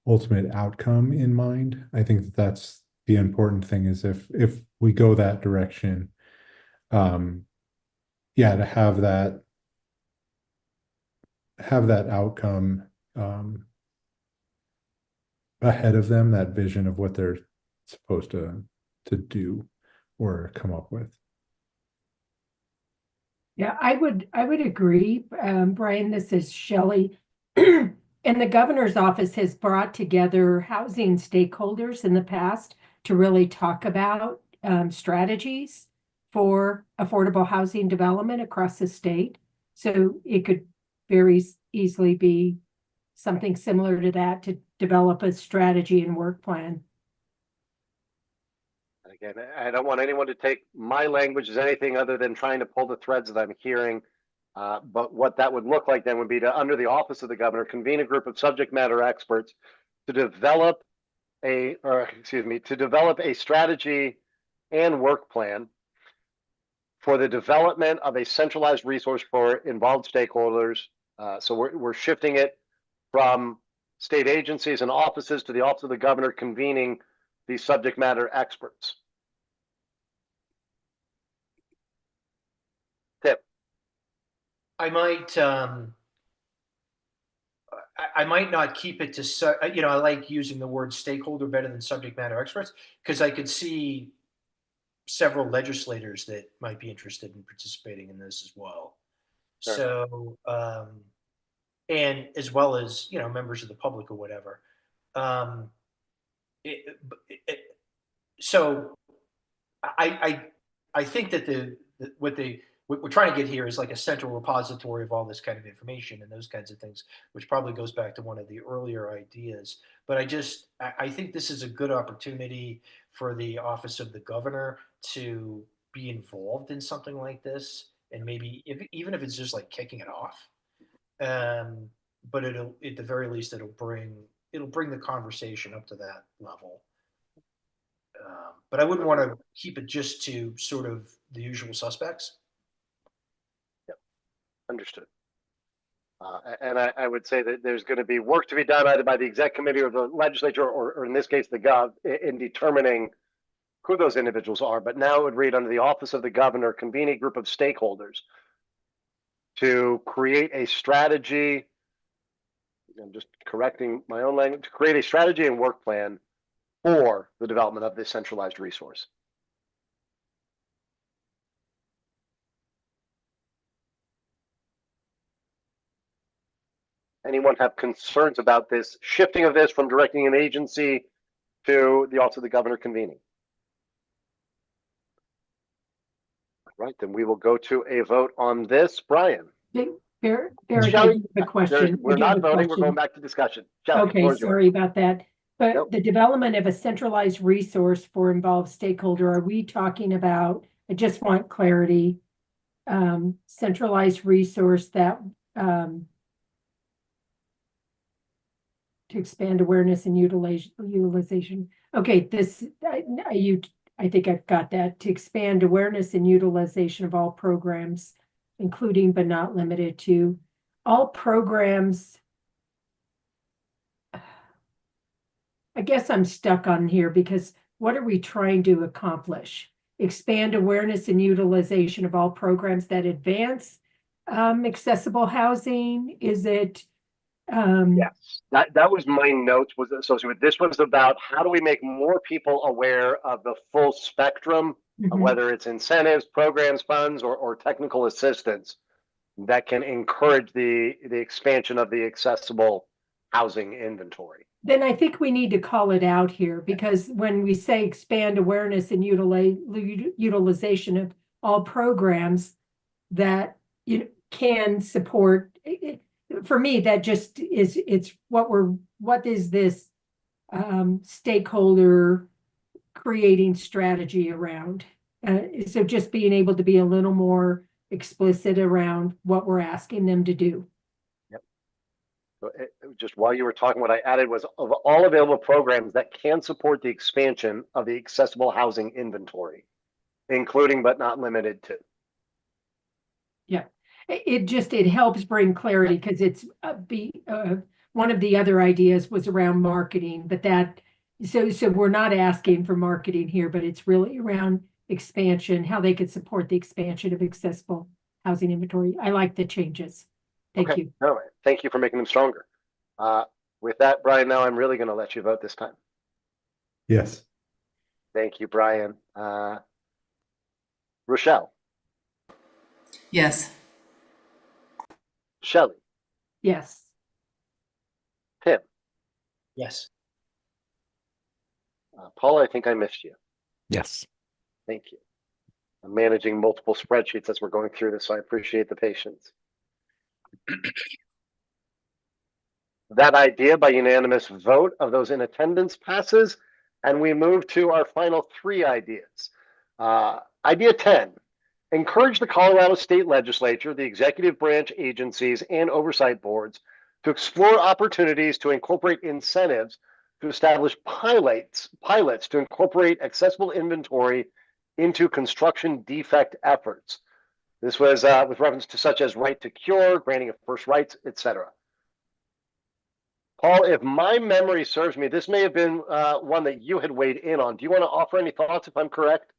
ultimate outcome in mind. I think that's the important thing, is if we go that direction, yeah, to have that outcome ahead of them, that vision of what they're supposed to do or come up with. Yeah, I would agree, Brian. This is Shelley. And the governor's office has brought together housing stakeholders in the past to really talk about strategies for affordable housing development across the state. So it could very easily be something similar to that to develop a strategy and work plan. Again, I don't want anyone to take my language as anything other than trying to pull the threads that I'm hearing. But what that would look like then would be to, under the office of the governor, convene a group of subject matter experts to develop to develop a strategy and work plan for the development of a centralized resource for involved stakeholders. So we're shifting it from state agencies and offices to the office of the governor convening these subject matter experts. Tip. I might not keep it to, I like using the word stakeholder better than subject matter experts, because I could see several legislators that might be interested in participating in this as well. Sure. So, and as well as, members of the public or whatever. So I think that what we're trying to get here is like a central repository of all this kind of information and those kinds of things, which probably goes back to one of the earlier ideas. But I think this is a good opportunity for the office of the governor to be involved in something like this, and maybe even if it's just like kicking it off. But it'll, at the very least, it'll bring the conversation up to that level. But I wouldn't want to keep it just to sort of the usual suspects. Yep, understood. And I would say that there's going to be work to be done either by the exec committee or the legislature, or in this case, the gov, in determining who those individuals are. But now it would read, under the office of the governor, convene a group of stakeholders to create a strategy. I'm just correcting my own language, to create a strategy and work plan for the development of this centralized resource. Anyone have concerns about this shifting of this from directing an agency to the office of the governor convening? Right, then we will go to a vote on this. Brian. Eric, I Shelley, do have a question. we're not voting, we're going back to discussion. Shelley, Okay, sorry about that. But Nope. the development of a centralized resource for involved stakeholder, are we talking about, I just want clarity, centralized resource that to expand awareness and utilization. Okay, I think I've got that. To expand awareness and utilization of all programs, including but not limited to all programs. I guess I'm stuck on here because what are we trying to accomplish? Expand awareness and utilization of all programs that advance accessible housing? Is it? Yes, that was my notes, was associated with this. Was about how do we make more people aware of the full spectrum of whether it's incentives, programs, funds, or technical assistance that can encourage the expansion of the accessible housing inventory. Then I think we need to call it out here, because when we say expand awareness and utilization of all programs that can support, for me, that just is, what is this stakeholder creating strategy around? So just being able to be a little more explicit around what we're asking them to do. So just while you were talking, what I added was, of all available programs that can support the expansion of the accessible housing inventory, including but not limited to. Yeah, it helps bring clarity, because it's one of the other ideas was around marketing, but so we're not asking for marketing here, but it's really around expansion, how they could support the expansion of accessible housing inventory. I like the changes. Thank you. All right. Thank you for making them stronger. With that, Brian, now I'm really going to let you vote this time. Yes. Thank you, Brian. Rochelle. Yes. Shelley. Yes. Tim. Yes. Paula, I think I missed you. Yes. Thank you. I'm managing multiple spreadsheets as we're going through this, so I appreciate the patience. That idea by unanimous vote of those in attendance passes, and we move to our final three ideas. Idea 10, encourage the Colorado State Legislature, the executive branch agencies, and oversight boards to explore opportunities to incorporate incentives to establish pilots to incorporate accessible inventory into construction defect efforts. This was with reference to such as right to cure, granting of first rights, etc. Paul, if my memory serves me, this may have been one that you had weighed in on. Do you want to offer any thoughts if I'm correct?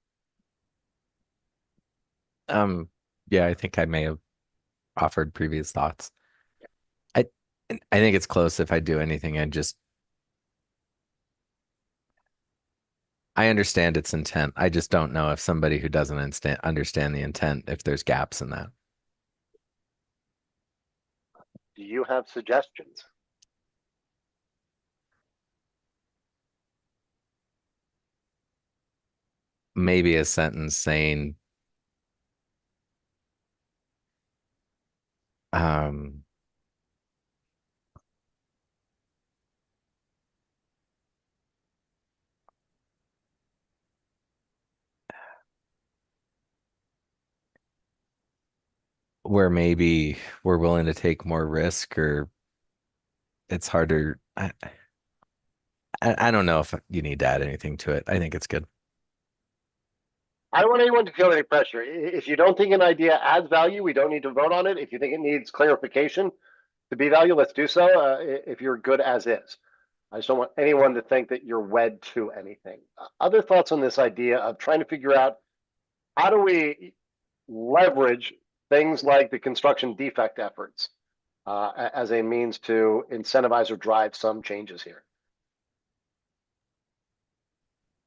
Yeah, I think I may have offered previous thoughts. I I think it's close. If I do anything, I understand its intent. I just don't know if somebody who doesn't understand the intent, if there's gaps in that. Do you have suggestions? Maybe a sentence saying, um, where maybe we're willing to take more risk, or it's harder. I don't know if you need to add anything to it. I think it's good. I don't want anyone to feel any pressure. If you don't think an idea adds value, we don't need to vote on it. If you think it needs clarification to be value, let's do so. If you're good as is. I just don't want anyone to think that you're wed to anything. Other thoughts on this idea of trying to figure out how do we leverage things like the construction defect efforts as a means to incentivize or drive some changes here?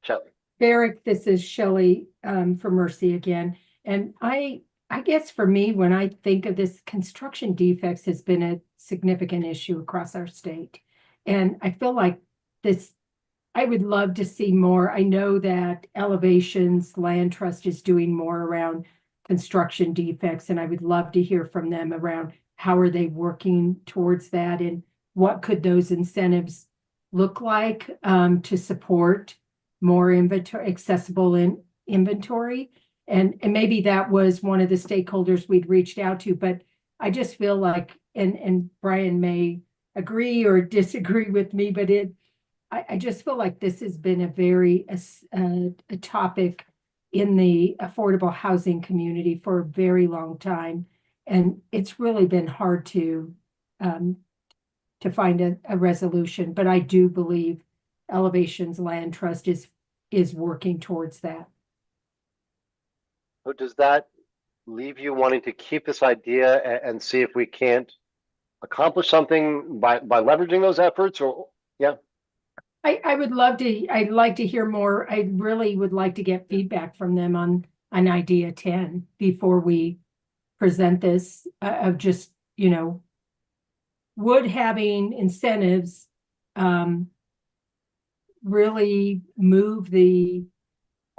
Shelley. Eric, this is Shelley for Mercy again. And I guess for me, when I think of this, construction defects has been a significant issue across our state. And I feel like this, I would love to see more. I know that Elevations Land Trust is doing more around construction defects, and I would love to hear from them around how are they working towards that and what could those incentives look like to support more inventory, accessible in inventory. And maybe that was one of the stakeholders we'd reached out to, but I just feel like, and Brian may agree or disagree with me, but I just feel like this has been a topic in the affordable housing community for a very long time. And it's really been hard to find a resolution, but I do believe Elevations Land Trust is working towards that. So does that leave you wanting to keep this idea and see if we can't accomplish something by leveraging those efforts? Or yeah, I'd like to hear more. I really would like to get feedback from them on idea 10 before we present this of just, would having incentives really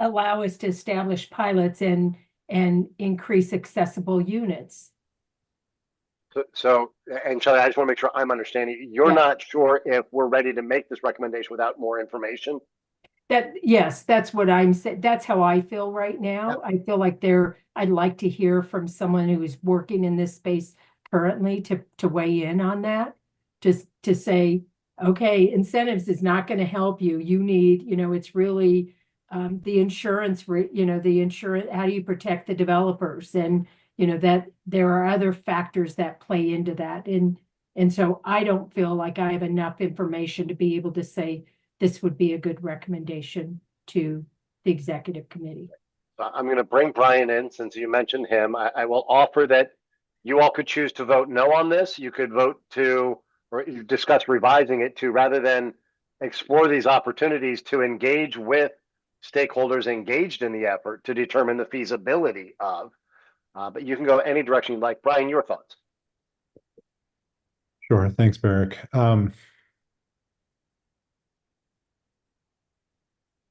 allow us to establish pilots and increase accessible units. So, and Shelley, I just want to make sure I'm understanding. You're not sure if we're ready to make this recommendation without more information? Yes, that's what I'm saying. That's how I feel right now. I feel like I'd like to hear from someone who is working in this space currently to weigh in on that. Just to say, okay, incentives is not going to help you. You need, it's really the insurance, the insurance, how do you protect the developers? And, that there are other factors that play into that. And so I don't feel like I have enough information to be able to say this would be a good recommendation to the executive committee. I'm going to bring Brian in since you mentioned him. I will offer that you all could choose to vote no on this. You could vote to, or you discuss revising it to, rather than explore these opportunities to engage with stakeholders engaged in the effort to determine the feasibility of. But you can go any direction you'd like. Brian, your thoughts? Sure. Thanks, Barrick.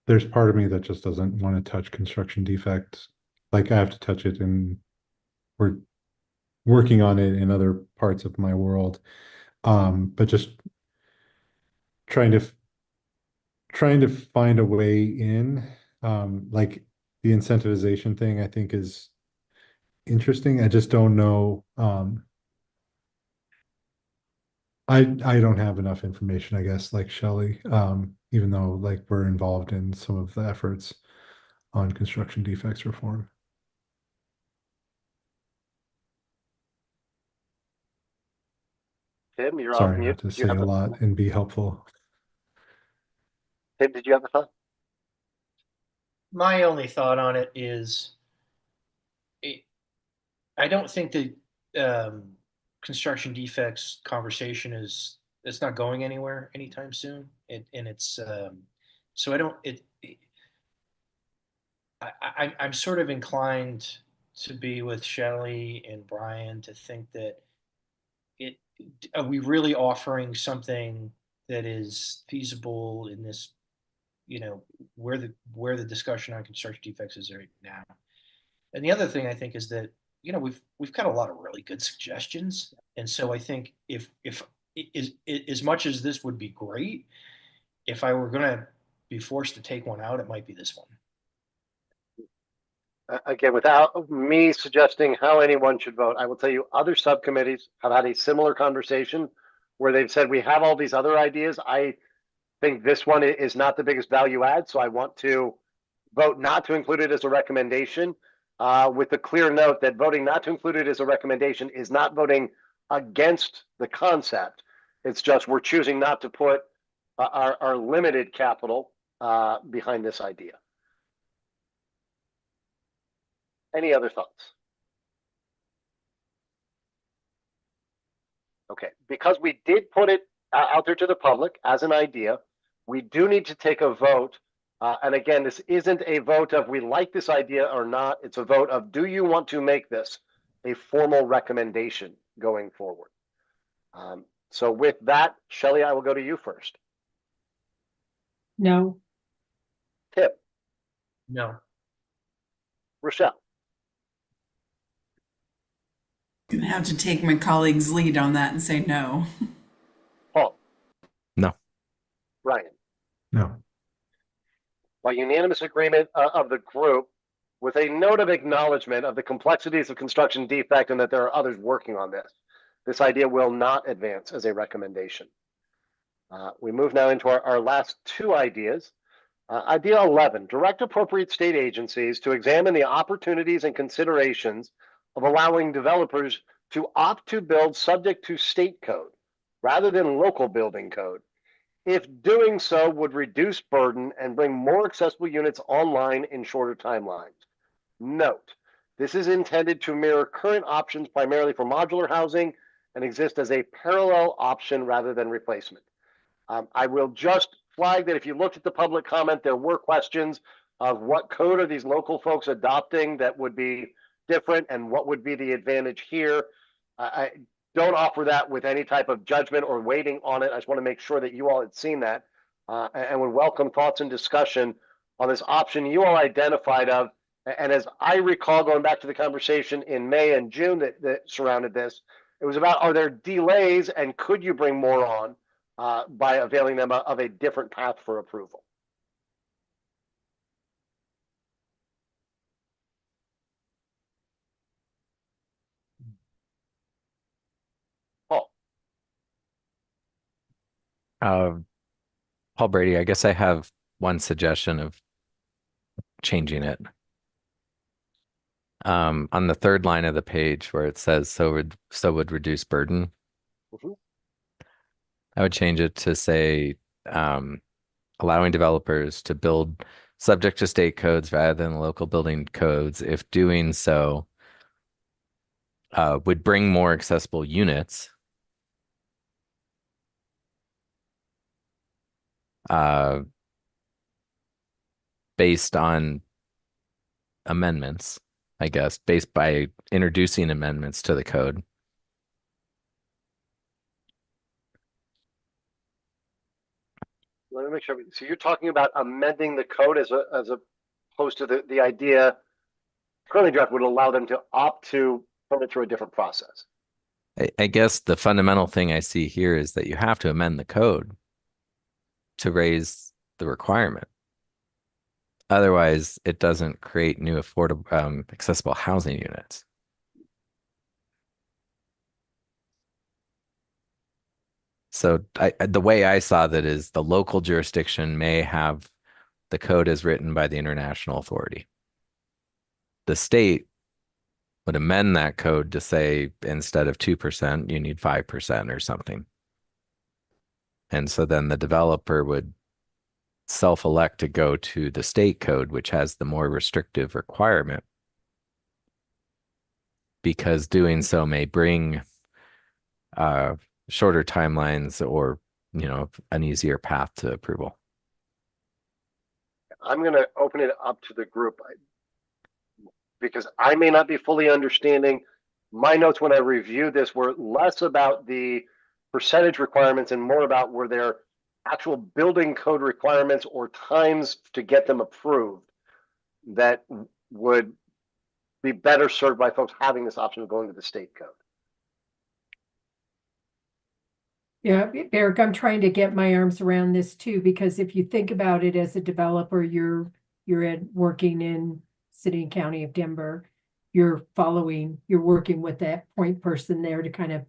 There's part of me that just doesn't want to touch construction defects. Like I have to touch it, and we're working on it in other parts of my world. But just trying to trying to find a way in, like the incentivization thing, I think is interesting. I just don't know. I don't have enough information, I guess, like Shelley, even though like we're involved in some of the efforts on construction defects reform. Tim, you're off Sorry mute. not to Did you say have a a, lot and be helpful. Tim, did you have a thought? My only thought on it is, I don't think that construction defects conversation it's not going anywhere anytime soon. And it's so I don't it. I'm sort of inclined to be with Shelley and Brian to think that it are we really offering something that is feasible in this, where the discussion on construction defects is right now. And the other thing I think is that, we've got a lot of really good suggestions. And so I think if is as much as this would be great, if I were gonna be forced to take one out, it might be this one. Again, without me suggesting how anyone should vote, I will tell you other subcommittees have had a similar conversation where they've said we have all these other ideas. I think this one is not the biggest value add, so I want to vote not to include it as a recommendation, with the clear note that voting not to include it as a recommendation is not voting against the concept. It's just we're choosing not to put our limited capital behind this idea. Any other thoughts? Okay, because we did put it out there to the public as an idea, we do need to take a vote. And again, this isn't a vote of we like this idea or not. It's a vote of do you want to make this a formal recommendation going forward? So with that, Shelley, I will go to you first. No. Tim, No. Rochelle, I'm gonna have to take my colleague's lead on that and say no. Paul, No. Ryan. No. By unanimous agreement of the group, with a note of acknowledgement of the complexities of construction defect and that there are others working on this idea will not advance as a recommendation. We move now into our last two ideas. Idea 11, direct appropriate state agencies to examine the opportunities and considerations of allowing developers to opt to build subject to state code rather than local building code, if doing so would reduce burden and bring more accessible units online in shorter timelines. Note, this is intended to mirror current options primarily for modular housing and exist as a parallel option rather than replacement. I will just flag that if you looked at the public comment, there were questions of what code are these local folks adopting that would be different and what would be the advantage here. I don't offer that with any type of judgment or waiting on it. I just want to make sure that you all had seen that and would welcome thoughts and discussion on this option you all identified of. And as I recall, going back to the conversation in May and June that surrounded this, it was about, are there delays and could you bring more on by availing them of a different path for approval? Paul, Paul Brady, I guess I have one suggestion of changing it. On the third line of the page where it says so would reduce burden. Mhm. I would change it to say allowing developers to build subject to state codes rather than local building codes, if doing so would bring more accessible units. Based on amendments, I guess, based by introducing amendments to the code. Let me make sure. So you're talking about amending the code as opposed to the idea currently draft would allow them to opt to permit through a different process. I guess the fundamental thing I see here is that you have to amend the code to raise the requirement. Otherwise, it doesn't create new affordable, accessible housing units. So the way I saw that is the local jurisdiction may have the code as written by the international authority. The state would amend that code to say instead of 2%, you need 5% or something. And so then the developer would self-elect to go to the state code, which has the more restrictive requirement, because doing so may bring shorter timelines or, an easier path to approval. I'm going to open it up to the group because I may not be fully understanding. My notes when I reviewed this were less about the percentage requirements and more about were there actual building code requirements or times to get them approved that would be better served by folks having this option of going to the state code. Yeah, Eric, I'm trying to get my arms around this too, because if you think about it as a developer, you're working in city and county of Denver. You're working with that point person there to kind of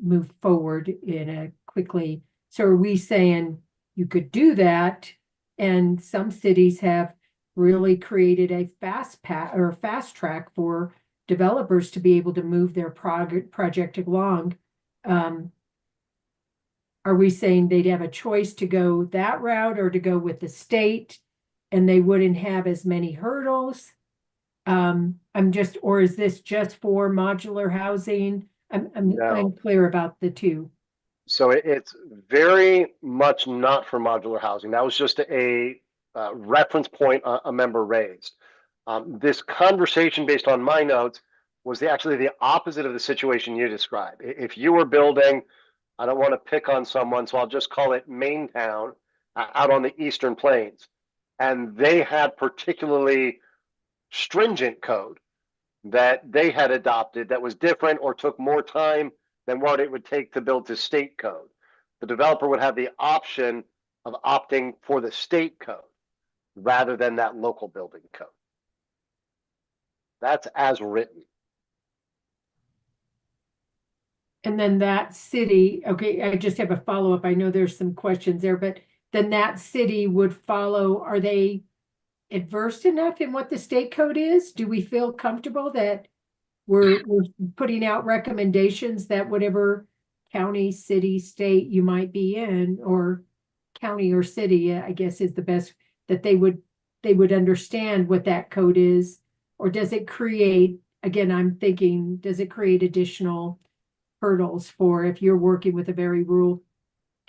move forward in a quickly. So are we saying you could do that? And some cities have really created a fast track for developers to be able to move their project along. Are we saying they'd have a choice to go that route or to go with the state and they wouldn't have as many hurdles? Or is this just for modular housing? I'm No. unclear about the two. So it's very much not for modular housing. That was just a reference point a member raised. This conversation based on my notes was actually the opposite of the situation you described. If you were building, I don't want to pick on someone, so I'll just call it Maintown out on the Eastern Plains, and they had particularly stringent code that they had adopted that was different or took more time than what it would take to build to state code. The developer would have the option of opting for the state code rather than that local building code. That's as written. And then that city, okay, I just have a follow-up. I know there's some questions there, but then that city would follow, are they adverse enough in what the state code is? Do we feel comfortable that we're putting out recommendations that whatever county, city, state you might be in, or county or city, I guess is the best, that they would understand what that code is? Or does it create, again, I'm thinking, does it create additional hurdles for if you're working with a very rural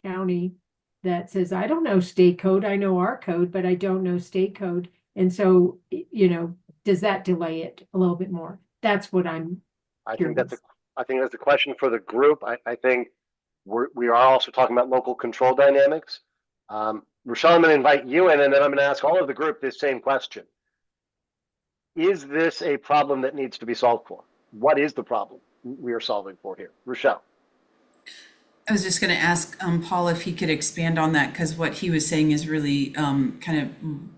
county that says, I don't know state code, I know our code, but I don't know state code. And so, does that delay it a little bit more? That's what I'm curious. I think that's a question for the group. I think we are also talking about local control dynamics. Rochelle, I'm going to invite you in, and then I'm going to ask all of the group this same question. Is this a problem that needs to be solved for? What is the problem we are solving for here? Rochelle. I was just going to ask Paul if he could expand on that, because what he was saying is really kind of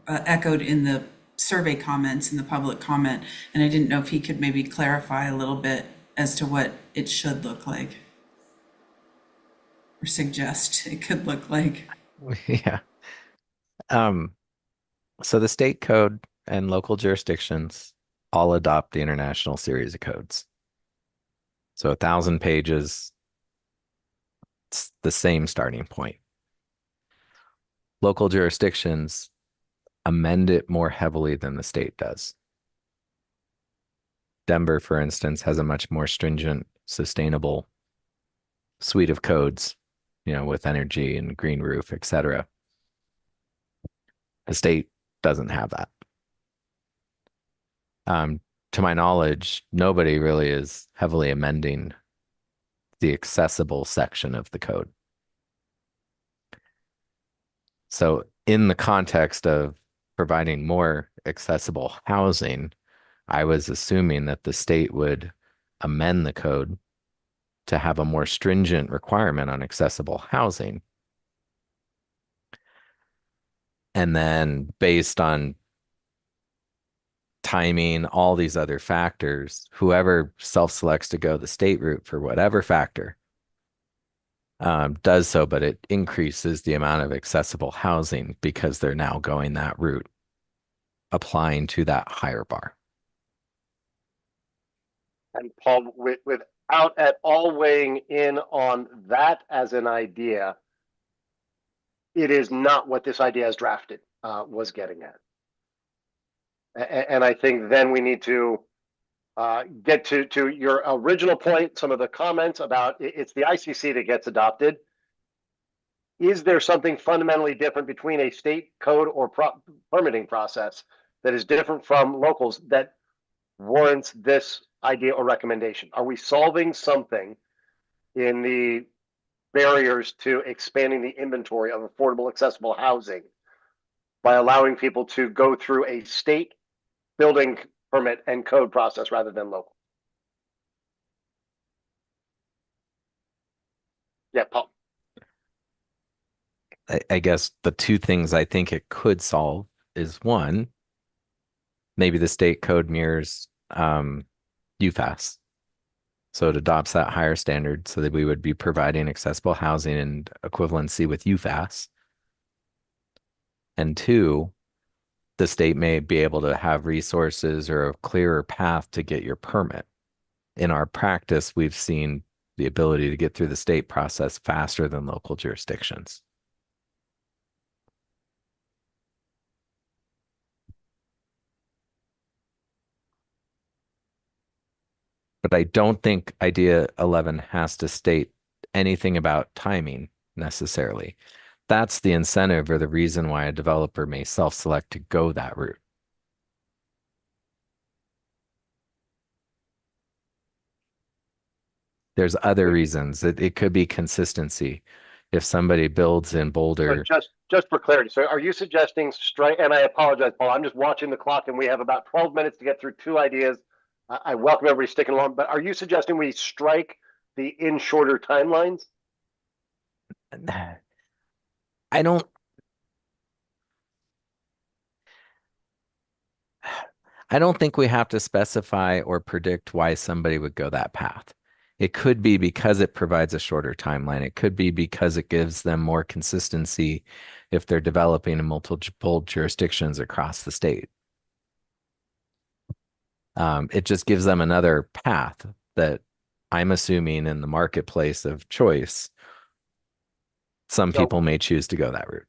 echoed in the survey comments and the public comment. And I didn't know if he could maybe clarify a little bit as to what it should look like or suggest it could look like. Yeah. So the state code and local jurisdictions all adopt the international series of codes. So 1,000 pages, it's the same starting point. Local jurisdictions amend it more heavily than the state does. Denver, for instance, has a much more stringent, sustainable suite of codes, with energy and green roof, et cetera. The state doesn't have that. To my knowledge, nobody really is heavily amending the accessible section of the code. So in the context of providing more accessible housing, I was assuming that the state would amend the code to have a more stringent requirement on accessible housing. And then based on timing, all these other factors, whoever self-selects to go the state route for whatever factor does so, but it increases the amount of accessible housing because they're now going that route, applying to that higher bar. And Paul, without at all weighing in on that as an idea, it is not what this idea as drafted was getting at. And I think then we need to get to your original point, some of the comments about it's the ICC that gets adopted. Is there something fundamentally different between a state code or permitting process that is different from locals that warrants this idea or recommendation? Are we solving something in the barriers to expanding the inventory of affordable, accessible housing by allowing people to go through a state building permit and code process rather than local? Yeah, Paul. I guess the two things I think it could solve is one, maybe the state code mirrors UFAS. So it adopts that higher standard so that we would be providing accessible housing and equivalency with UFAS. And two, the state may be able to have resources or a clearer path to get your permit. In our practice, we've seen the ability to get through the state process faster than local jurisdictions. But I don't think Idea 11 has to state anything about timing necessarily. That's the incentive or the reason why a developer may self-select to go that route. There's other reasons. It could be consistency. If somebody builds in Boulder. So just for clarity, so are you suggesting strike, and I apologize, Paul, I'm just watching the clock and we have about 12 minutes to get through two ideas. I welcome everybody sticking along, but are you suggesting we strike the in shorter timelines? I don't think we have to specify or predict why somebody would go that path. It could be because it provides a shorter timeline. It could be because it gives them more consistency if they're developing in multiple jurisdictions across the state. It just gives them another path that I'm assuming in the marketplace of choice, some people may choose to go that route.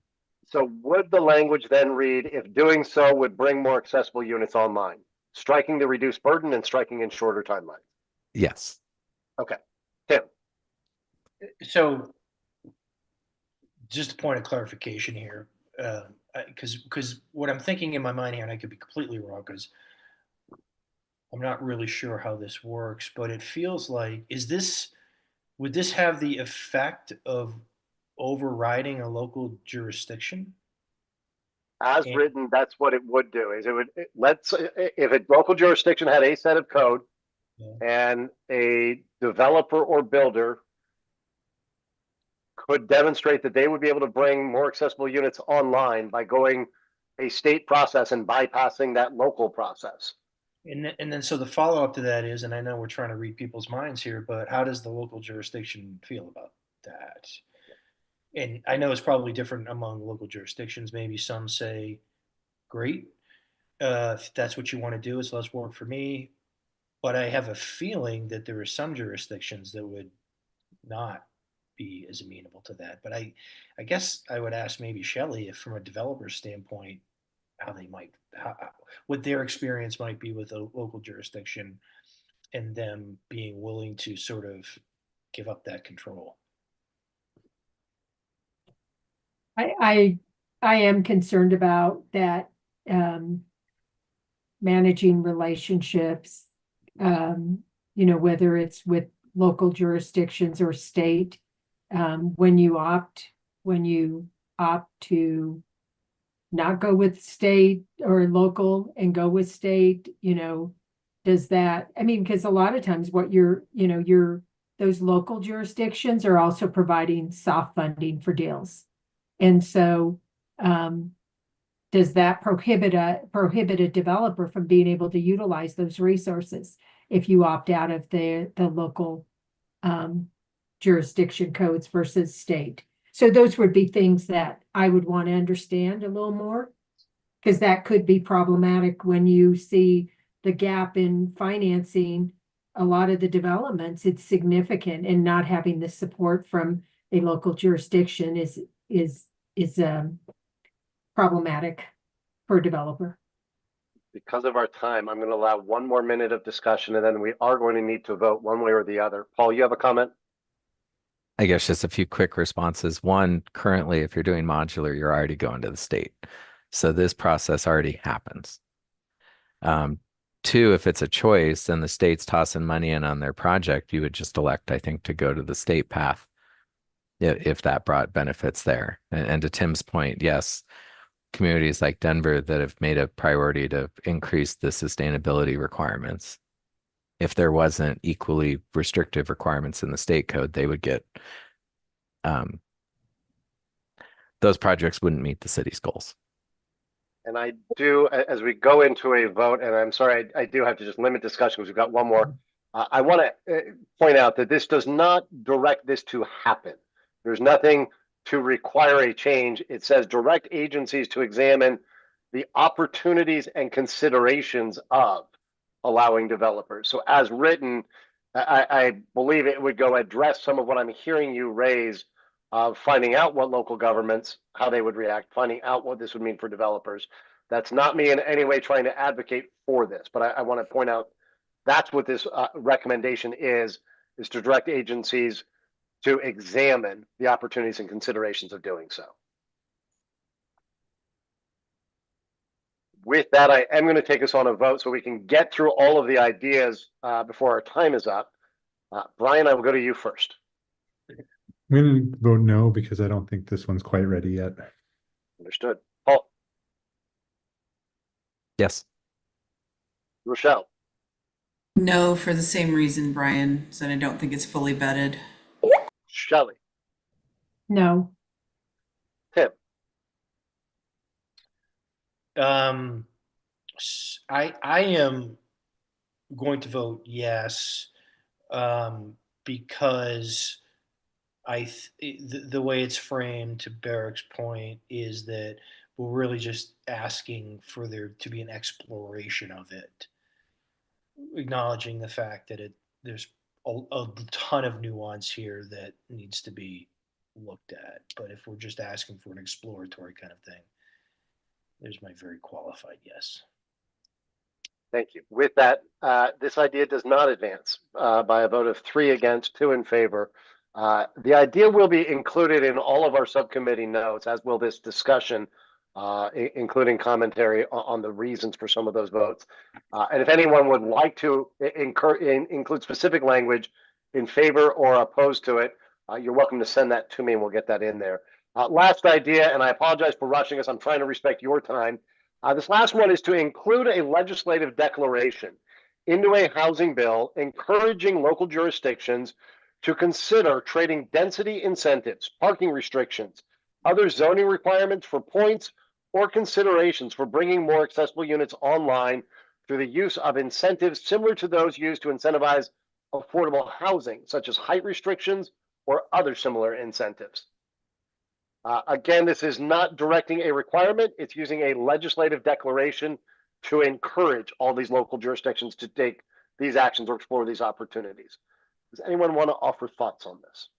So would the language then read, if doing so would bring more accessible units online, striking the reduced burden and striking in shorter timelines? Yes. Okay. Tim. So just a point of clarification here, because what I'm thinking in my mind here, and I could be completely wrong because I'm not really sure how this works, but it feels like, would this have the effect of overriding a local jurisdiction? As written, that's what it would do. Is it would if a local jurisdiction had a set of code, and a developer or builder could demonstrate that they would be able to bring more accessible units online by going a state process and bypassing that local process. And then so the follow up to that is, and I know we're trying to read people's minds here, but how does the local jurisdiction feel about that? And I know it's probably different among local jurisdictions. Maybe some say, great, if that's what you want to do, it's less work for me. But I have a feeling that there are some jurisdictions that would not be as amenable to that. But I guess I would ask maybe Shelley if, from a developer standpoint, what their experience might be with a local jurisdiction and them being willing to sort of give up that control. I am concerned about that, managing relationships, whether it's with local jurisdictions or state, when you opt to not go with state or local and go with state, does that, because a lot of times what the those local jurisdictions are also providing soft funding for deals. And so, does that prohibit a developer from being able to utilize those resources if you opt out of the local jurisdiction codes versus state? So those would be things that I would want to understand a little more, because that could be problematic when you see the gap in financing a lot of the developments. It's significant, and not having the support from a local jurisdiction is problematic for a developer. Because of our time, I'm going to allow one more minute of discussion, and then we are going to need to vote one way or the other. Paul, you have a comment? I guess just a few quick responses. One, currently, if you're doing modular, you're already going to the state. So this process already happens. Two, if it's a choice and the state's tossing money in on their project, you would just elect, I think, to go to the state path if that brought benefits there. And to Tim's point, yes, communities like Denver that have made a priority to increase the sustainability requirements. If there wasn't equally restrictive requirements in the state code, they would get, those projects wouldn't meet the city's goals. And I do, as we go into a vote, and I'm sorry, I do have to just limit discussion because we've got one more. I want to point out that this does not direct this to happen. There's nothing to require a change. It says direct agencies to examine the opportunities and considerations of allowing developers. So as written, I believe it would go address some of what I'm hearing you raise of finding out what local governments, how they would react, finding out what this would mean for developers. That's not me in any way trying to advocate for this, but I want to point out that's what this recommendation is to direct agencies to examine the opportunities and considerations of doing so. With that, I am going to take us on a vote so we can get through all of the ideas before our time is up. Brian, I will go to you first. I'm going to vote no because I don't think this one's quite ready yet. Understood. Paul. Yes. Rochelle. No, for the same reason Brian said. I don't think it's fully vetted. Shelley. No. Tim. I am going to vote yes, because the way it's framed, to Barrick's point, is that we're really just asking for there to be an exploration of it, acknowledging the fact that there's a ton of nuance here that needs to be looked at. But if we're just asking for an exploratory kind of thing, there's my very qualified yes. Thank you. With that, this idea does not advance by a vote of 3 against, 2 in favor. The idea will be included in all of our subcommittee notes, as will this discussion, including commentary on the reasons for some of those votes. And if anyone would like to include specific language in favor or opposed to it, you're welcome to send that to me and we'll get that in there. Last idea, and I apologize for rushing us. I'm trying to respect your time. This last one is to include a legislative declaration into a housing bill encouraging local jurisdictions to consider trading density incentives, parking restrictions, other zoning requirements for points, or considerations for bringing more accessible units online through the use of incentives similar to those used to incentivize affordable housing, such as height restrictions or other similar incentives. Again, this is not directing a requirement. It's using a legislative declaration to encourage all these local jurisdictions to take these actions or explore these opportunities. Does anyone want to offer thoughts on this?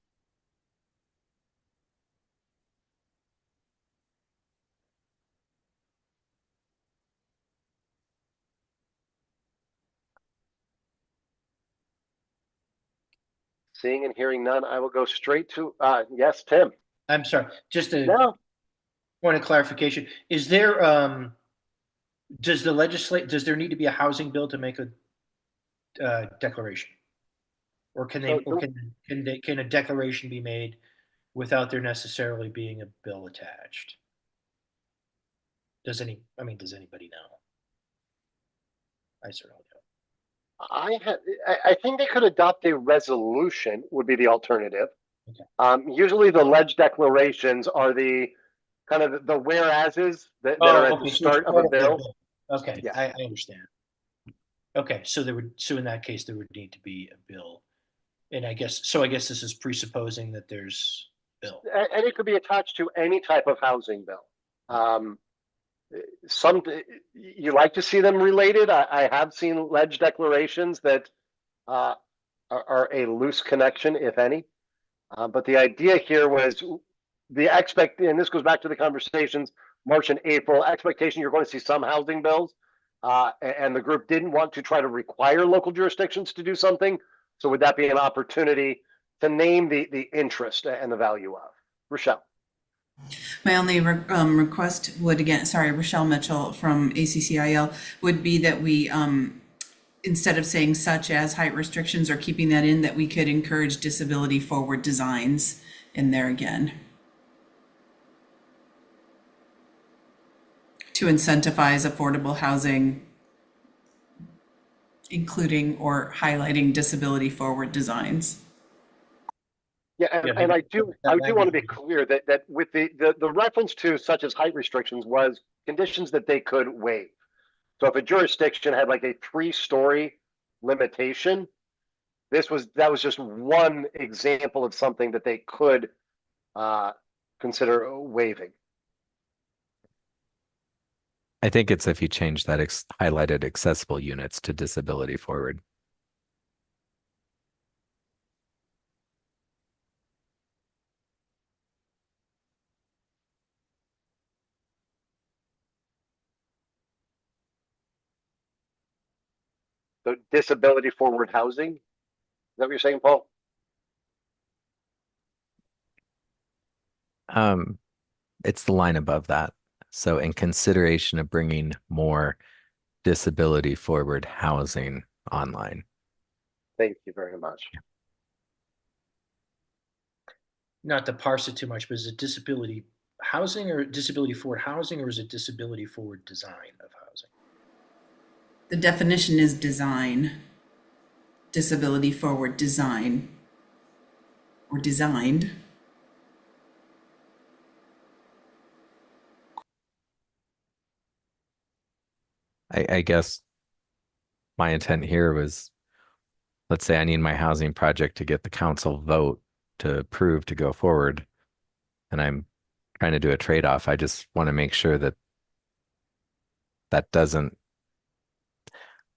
Seeing and hearing none, I will go straight to, yes, Tim. I'm sorry, just a No, point of clarification. Is there, does there need to be a housing bill to make a declaration? Or can a declaration be made without there necessarily being a bill attached? Does anybody know? I certainly don't. I think they could adopt a resolution would be the alternative. Okay. Usually the ledge declarations are the kind of the whereases that are at the Okay, so it's start of part a of the bill. bill. Okay, Yeah. I understand. Okay, so so in that case, there would need to be a bill. And I guess this is presupposing that there's bill. And it could be attached to any type of housing bill. Some you like to see them related. I have seen ledge declarations that are a loose connection, if any. But the idea here was and this goes back to the conversations March and April expectation. You're going to see some housing bills, and the group didn't want to try to require local jurisdictions to do something. So would that be an opportunity to name the interest and the value of? Rochelle. My only request would, again, sorry, Rochelle Mitchell from ACCIL, would be that we, instead of saying such as height restrictions or keeping that in, that we could encourage disability forward designs in there again. To incentivize affordable housing, including or highlighting disability forward designs. Yeah, and I do want to be language- clear that with the reference to such as height restrictions was conditions that they could waive. So if a jurisdiction had like a 3-story limitation, that was just one example of something that they could consider waiving. I think it's if you change that highlighted accessible units to disability forward. So disability forward housing. Is that what you're saying, Paul? It's the line above that. So in consideration of bringing more disability forward housing online. Thank you very much. Not to parse it too much, but is it disability housing or disability forward housing, or is it disability forward design of housing? The definition is design, disability forward design, or designed. I guess my intent here was, let's say I need my housing project to get the council vote to approve to go forward, and I'm trying to do a trade-off. I just want to make sure that doesn't,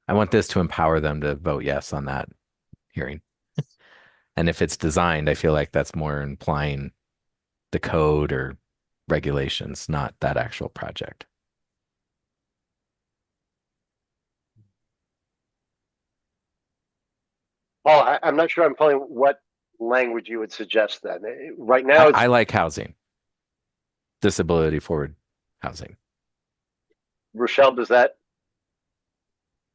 I want this to empower them to vote yes on that hearing. And if it's designed, I feel like that's more implying the code or regulations, not that actual project. Paul, I'm not sure I'm following what language you would suggest then. Right now, I like housing, disability forward housing. Rochelle, does that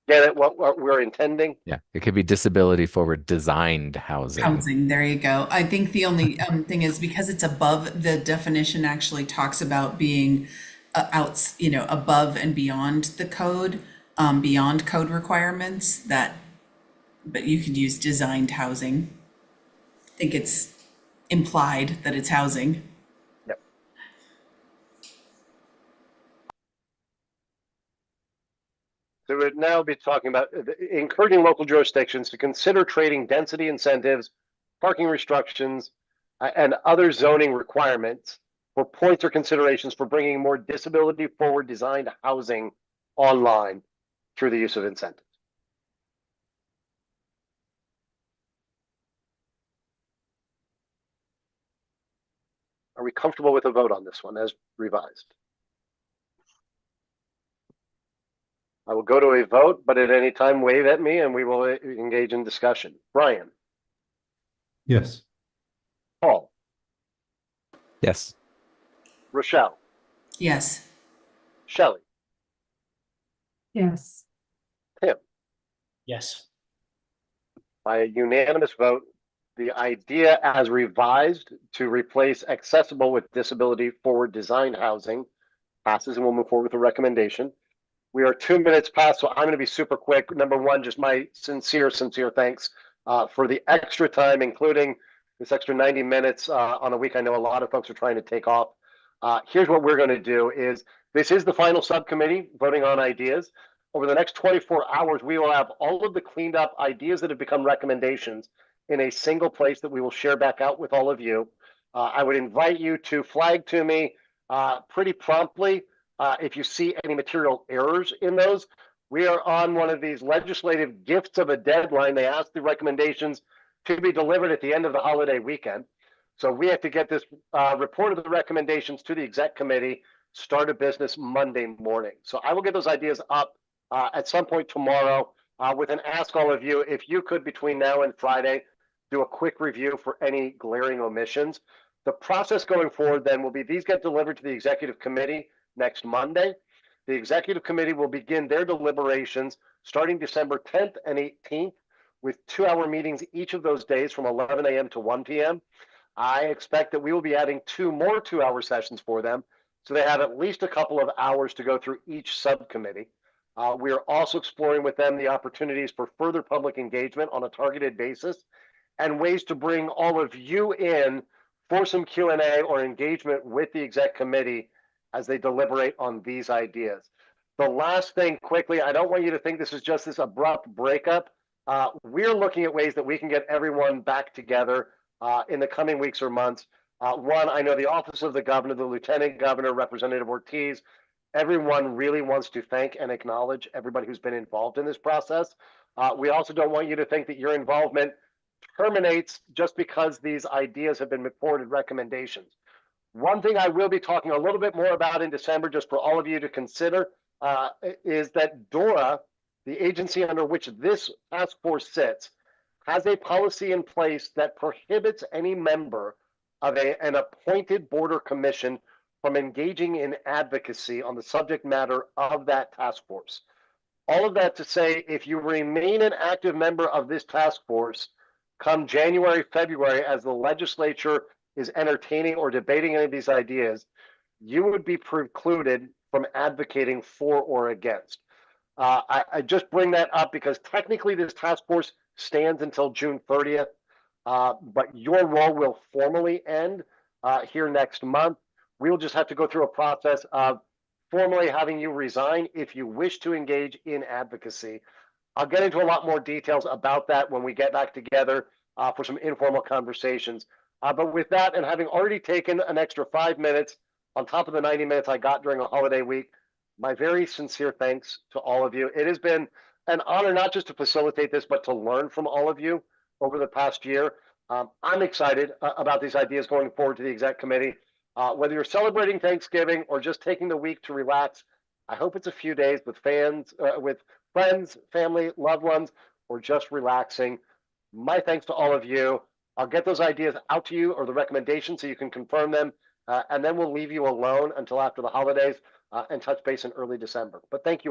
get it? What we're intending? Yeah, it could be disability forward designed housing. Housing, there you go. I think the only thing is because it's above, the definition actually talks about being above and beyond the code, beyond code requirements that, but you could use designed housing. I think it's implied that it's housing. Yep. So we'd now be talking about encouraging local jurisdictions to consider trading density incentives, parking restrictions, and other zoning requirements for points or considerations for bringing more disability forward designed housing online through the use of incentives. Are we comfortable with a vote on this one as revised? I will go to a vote, but at any time wave at me and we will engage in discussion. Brian. Yes. Paul. Yes. Rochelle. Yes. Shelley. Yes. Tim. Yes. By a unanimous vote, the idea as revised to replace accessible with disability forward design housing passes, and we'll move forward with the recommendation. We are 2 minutes past, so I'm going to be super quick. Number one, just my sincere thanks for the extra time, including this extra 90 minutes on a week I know a lot of folks are trying to take off. Here's what we're going to do is, this is the final subcommittee voting on ideas. Over the next 24 hours, we will have all of the cleaned up ideas that have become recommendations in a single place that we will share back out with all of you. I would invite you to flag to me pretty promptly if you see any material errors in those. We are on one of these legislative gifts of a deadline. They ask the recommendations to be delivered at the end of the holiday weekend. So we have to get this report of the recommendations to the exec committee, start a business Monday morning. So I will get those ideas up at some point tomorrow with an ask all of you, if you could between now and Friday, do a quick review for any glaring omissions. The process going forward then will be, these get delivered to the executive committee next Monday. The executive committee will begin their deliberations starting December 10th and 18th with 2-hour meetings each of those days from 11 a.m. to 1 p.m. I expect that we will be adding 2 more 2-hour sessions for them, so they have at least a couple of hours to go through each subcommittee. We are also exploring with them the opportunities for further public engagement on a targeted basis and ways to bring all of you in for some Q&A or engagement with the exec committee as they deliberate on these ideas. The last thing quickly, I don't want you to think this is just this abrupt breakup. We're looking at ways that we can get everyone back together in the coming weeks or months. One, I know the office of the governor, the lieutenant governor, Representative Ortiz, everyone really wants to thank and acknowledge everybody who's been involved in this process. We also don't want you to think that your involvement terminates just because these ideas have been reported recommendations. One thing I will be talking a little bit more about in December, just for all of you to consider, is that DORA, the agency under which this task force sits, has a policy in place that prohibits any member of an appointed border commission from engaging in advocacy on the subject matter of that task force. All of that to say, if you remain an active member of this task force come January, February, as the legislature is entertaining or debating any of these ideas, you would be precluded from advocating for or against. I just bring that up because technically this task force stands until June 30th, but your role will formally end here next month. We will just have to go through a process of formally having you resign if you wish to engage in advocacy. I'll get into a lot more details about that when we get back together for some informal conversations. But with that, and having already taken an extra 5 minutes on top of the 90 minutes I got during a holiday week, my very sincere thanks to all of you. It has been an honor not just to facilitate this, but to learn from all of you over the past year. I'm excited about these ideas going forward to the exec committee. Whether you're celebrating Thanksgiving or just taking the week to relax, I hope it's a few days with friends, family, loved ones, or just relaxing. My thanks to all of you. I'll get those ideas out to you or the recommendations so you can confirm them, and then we'll leave you alone until after the holidays and touch base in early December. But thank you all.